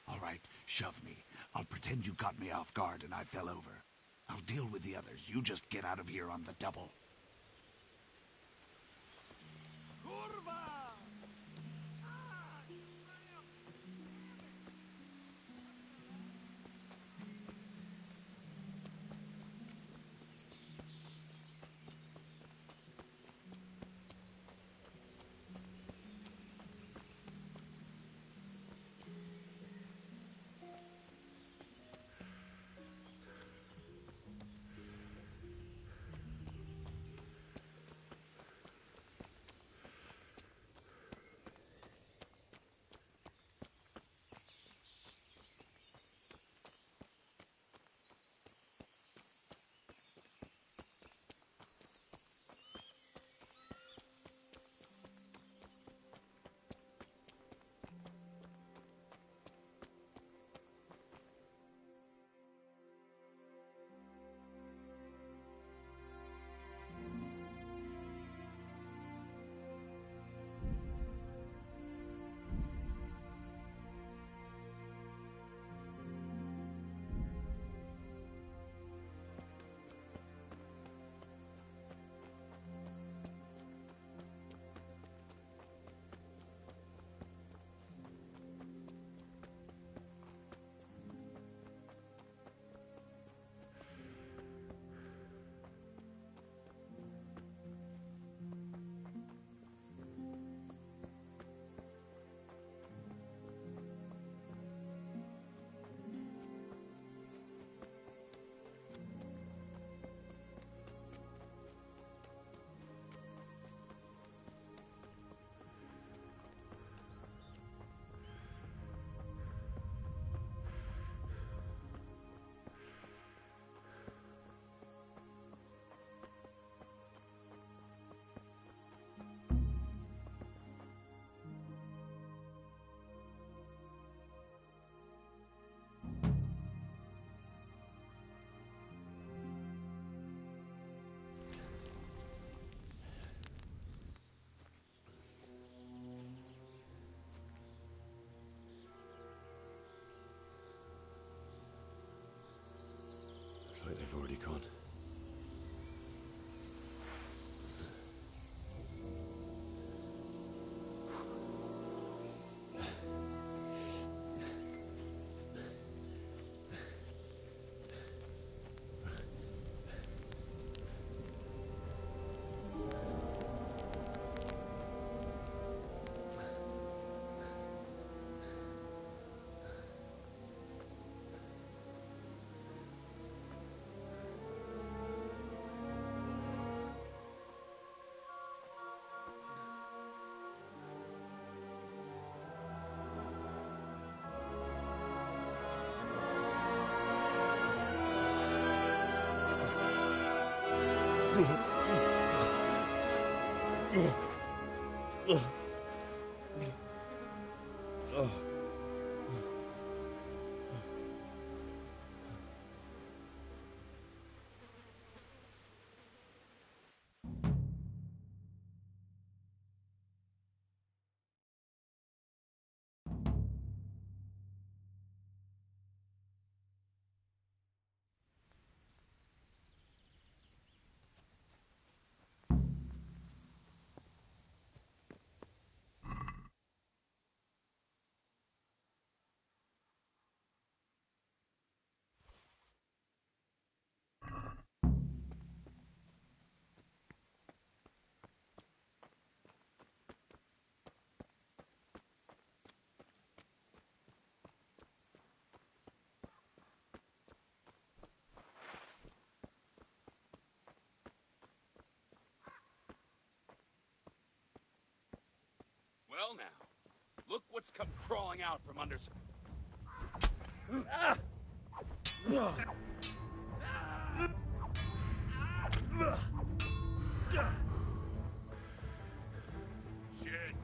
All right, shove me. I'll pretend you caught me off guard and I fell over. I'll deal with the others. You just get out of here on the double. Looks like they've already gone. what's come crawling out from under... Shit!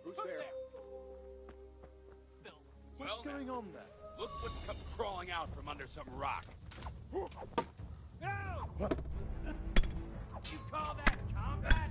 Who's there? Phil. What's going on there? Look what's come crawling out from under some rock. No! You call that combat?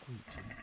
creature.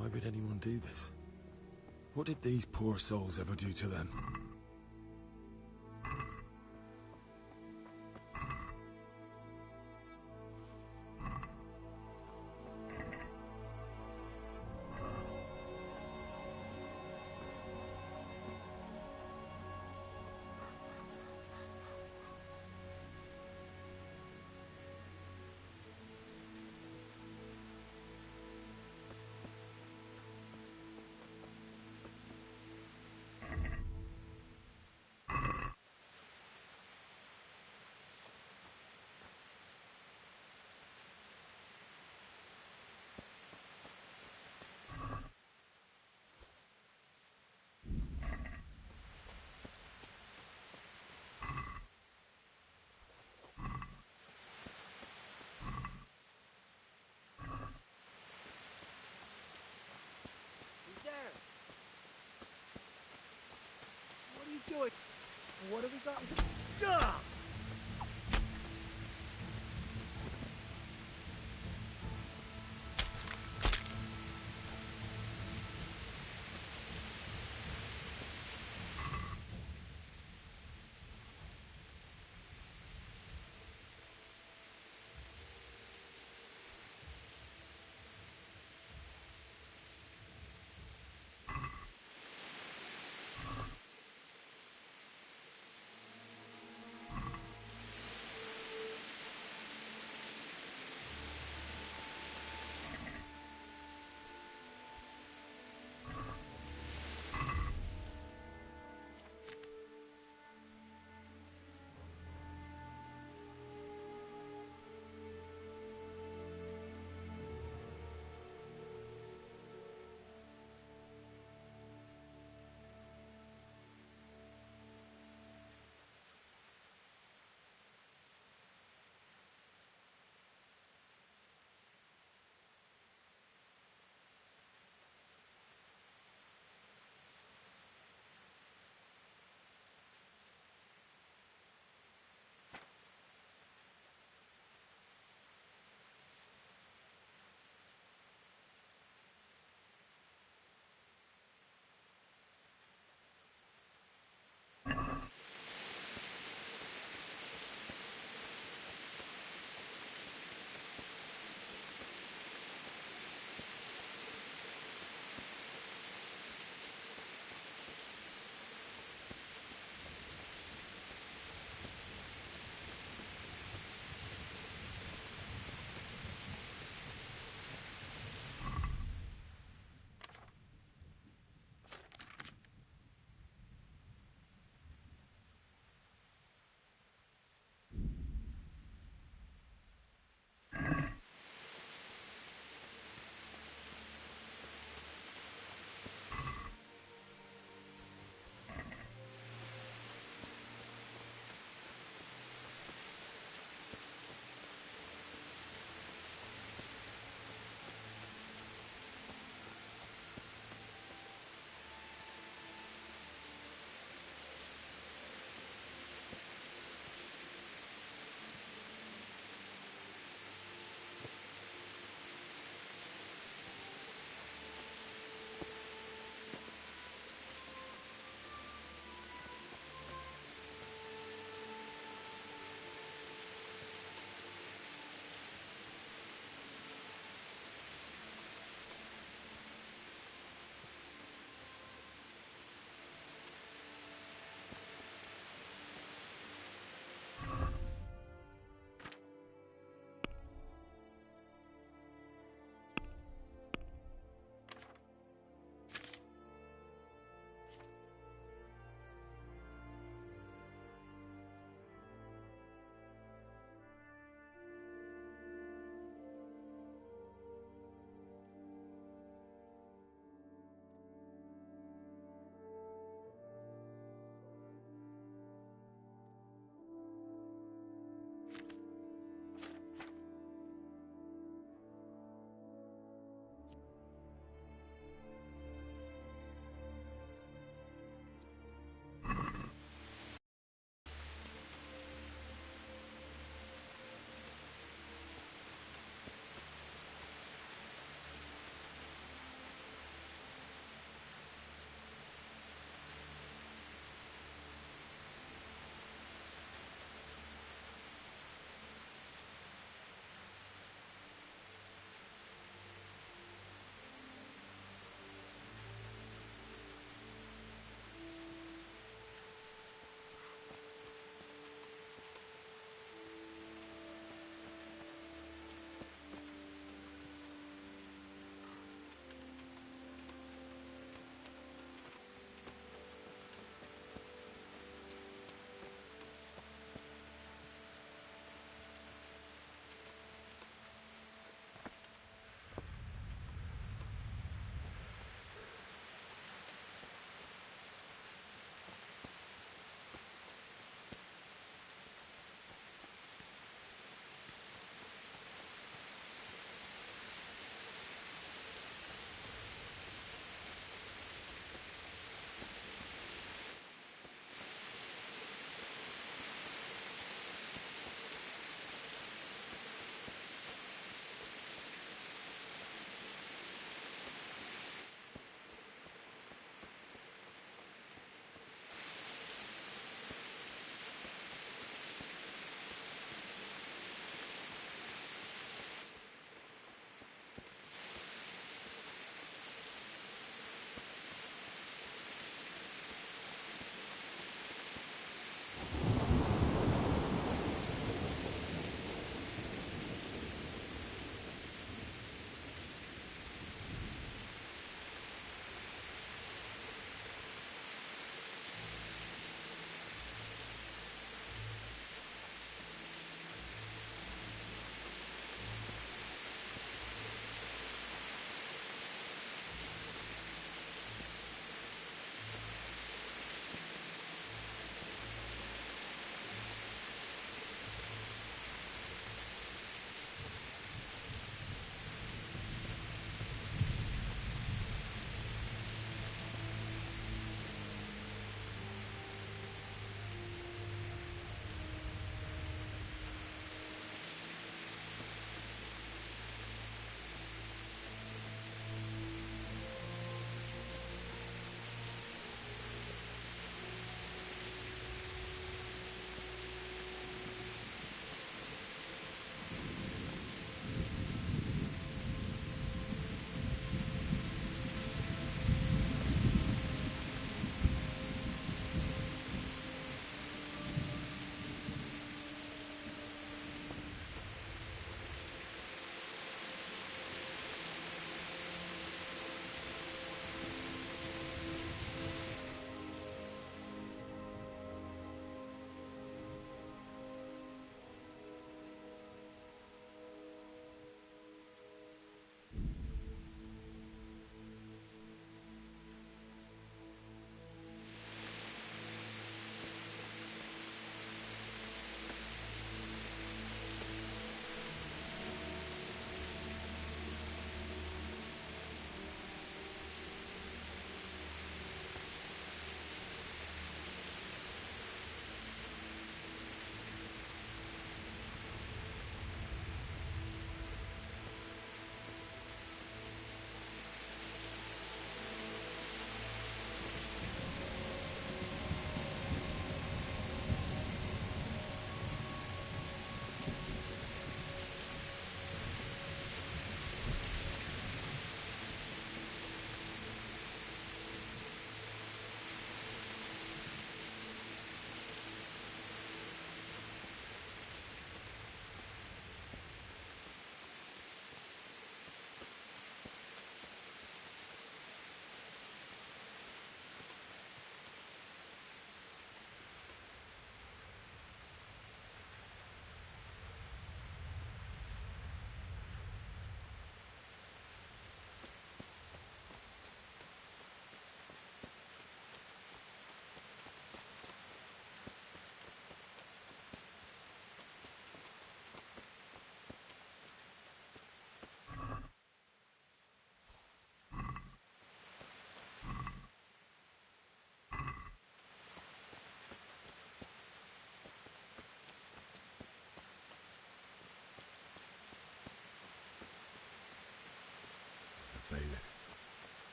Why would anyone do this? What did these poor souls ever do to them? Doing? What have we got? Gah!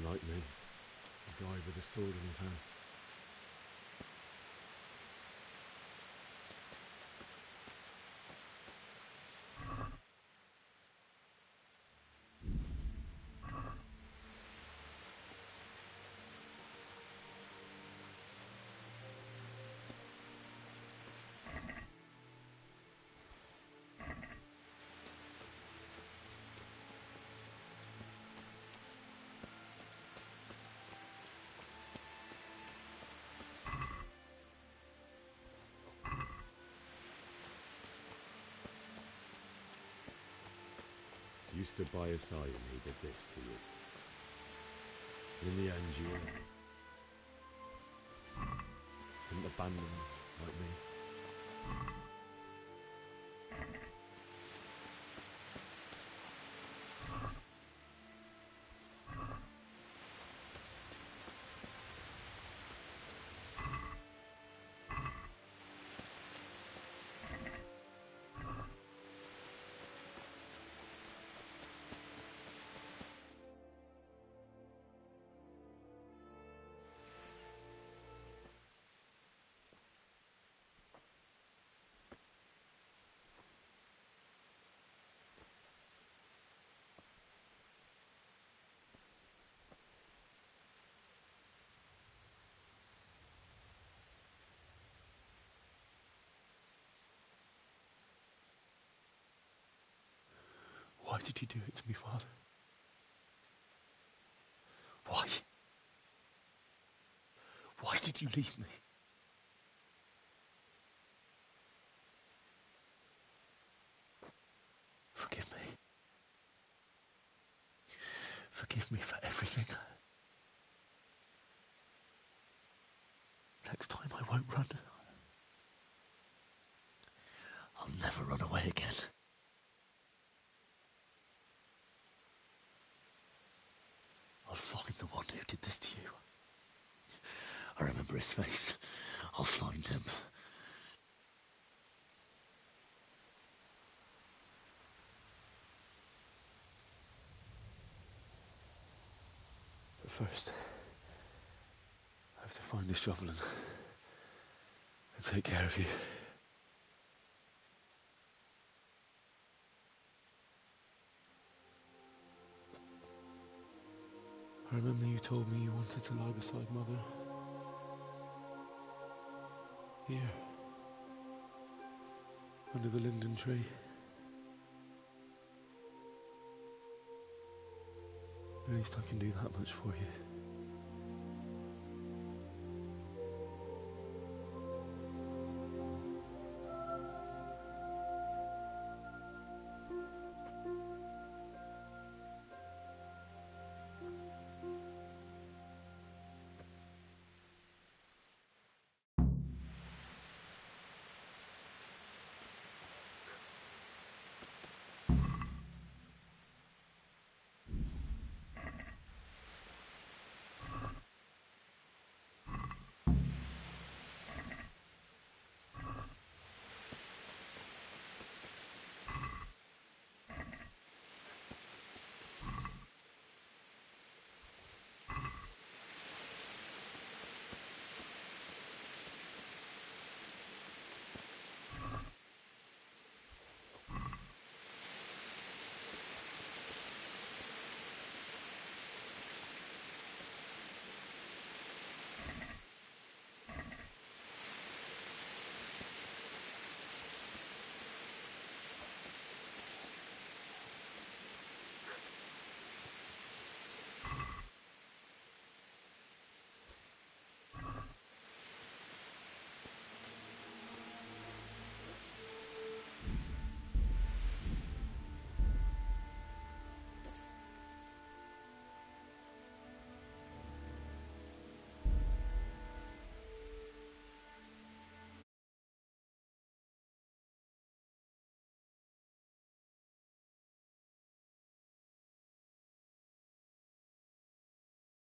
like me. A guy with a sword in his hand. You stood by his side and he did this to you. In the end, you didn't abandon him like me. Why did you do it to me, Father? Why? Why did you leave me? Forgive me. Forgive me for everything. Next time I won't run. I'll never run away again. I'll find the one who did this to you. I remember his face. I'll find him. But first, I have to find the shovel and take care of you. I remember you told me you wanted to lie beside Mother. Here. Under the linden tree. At least I can do that much for you.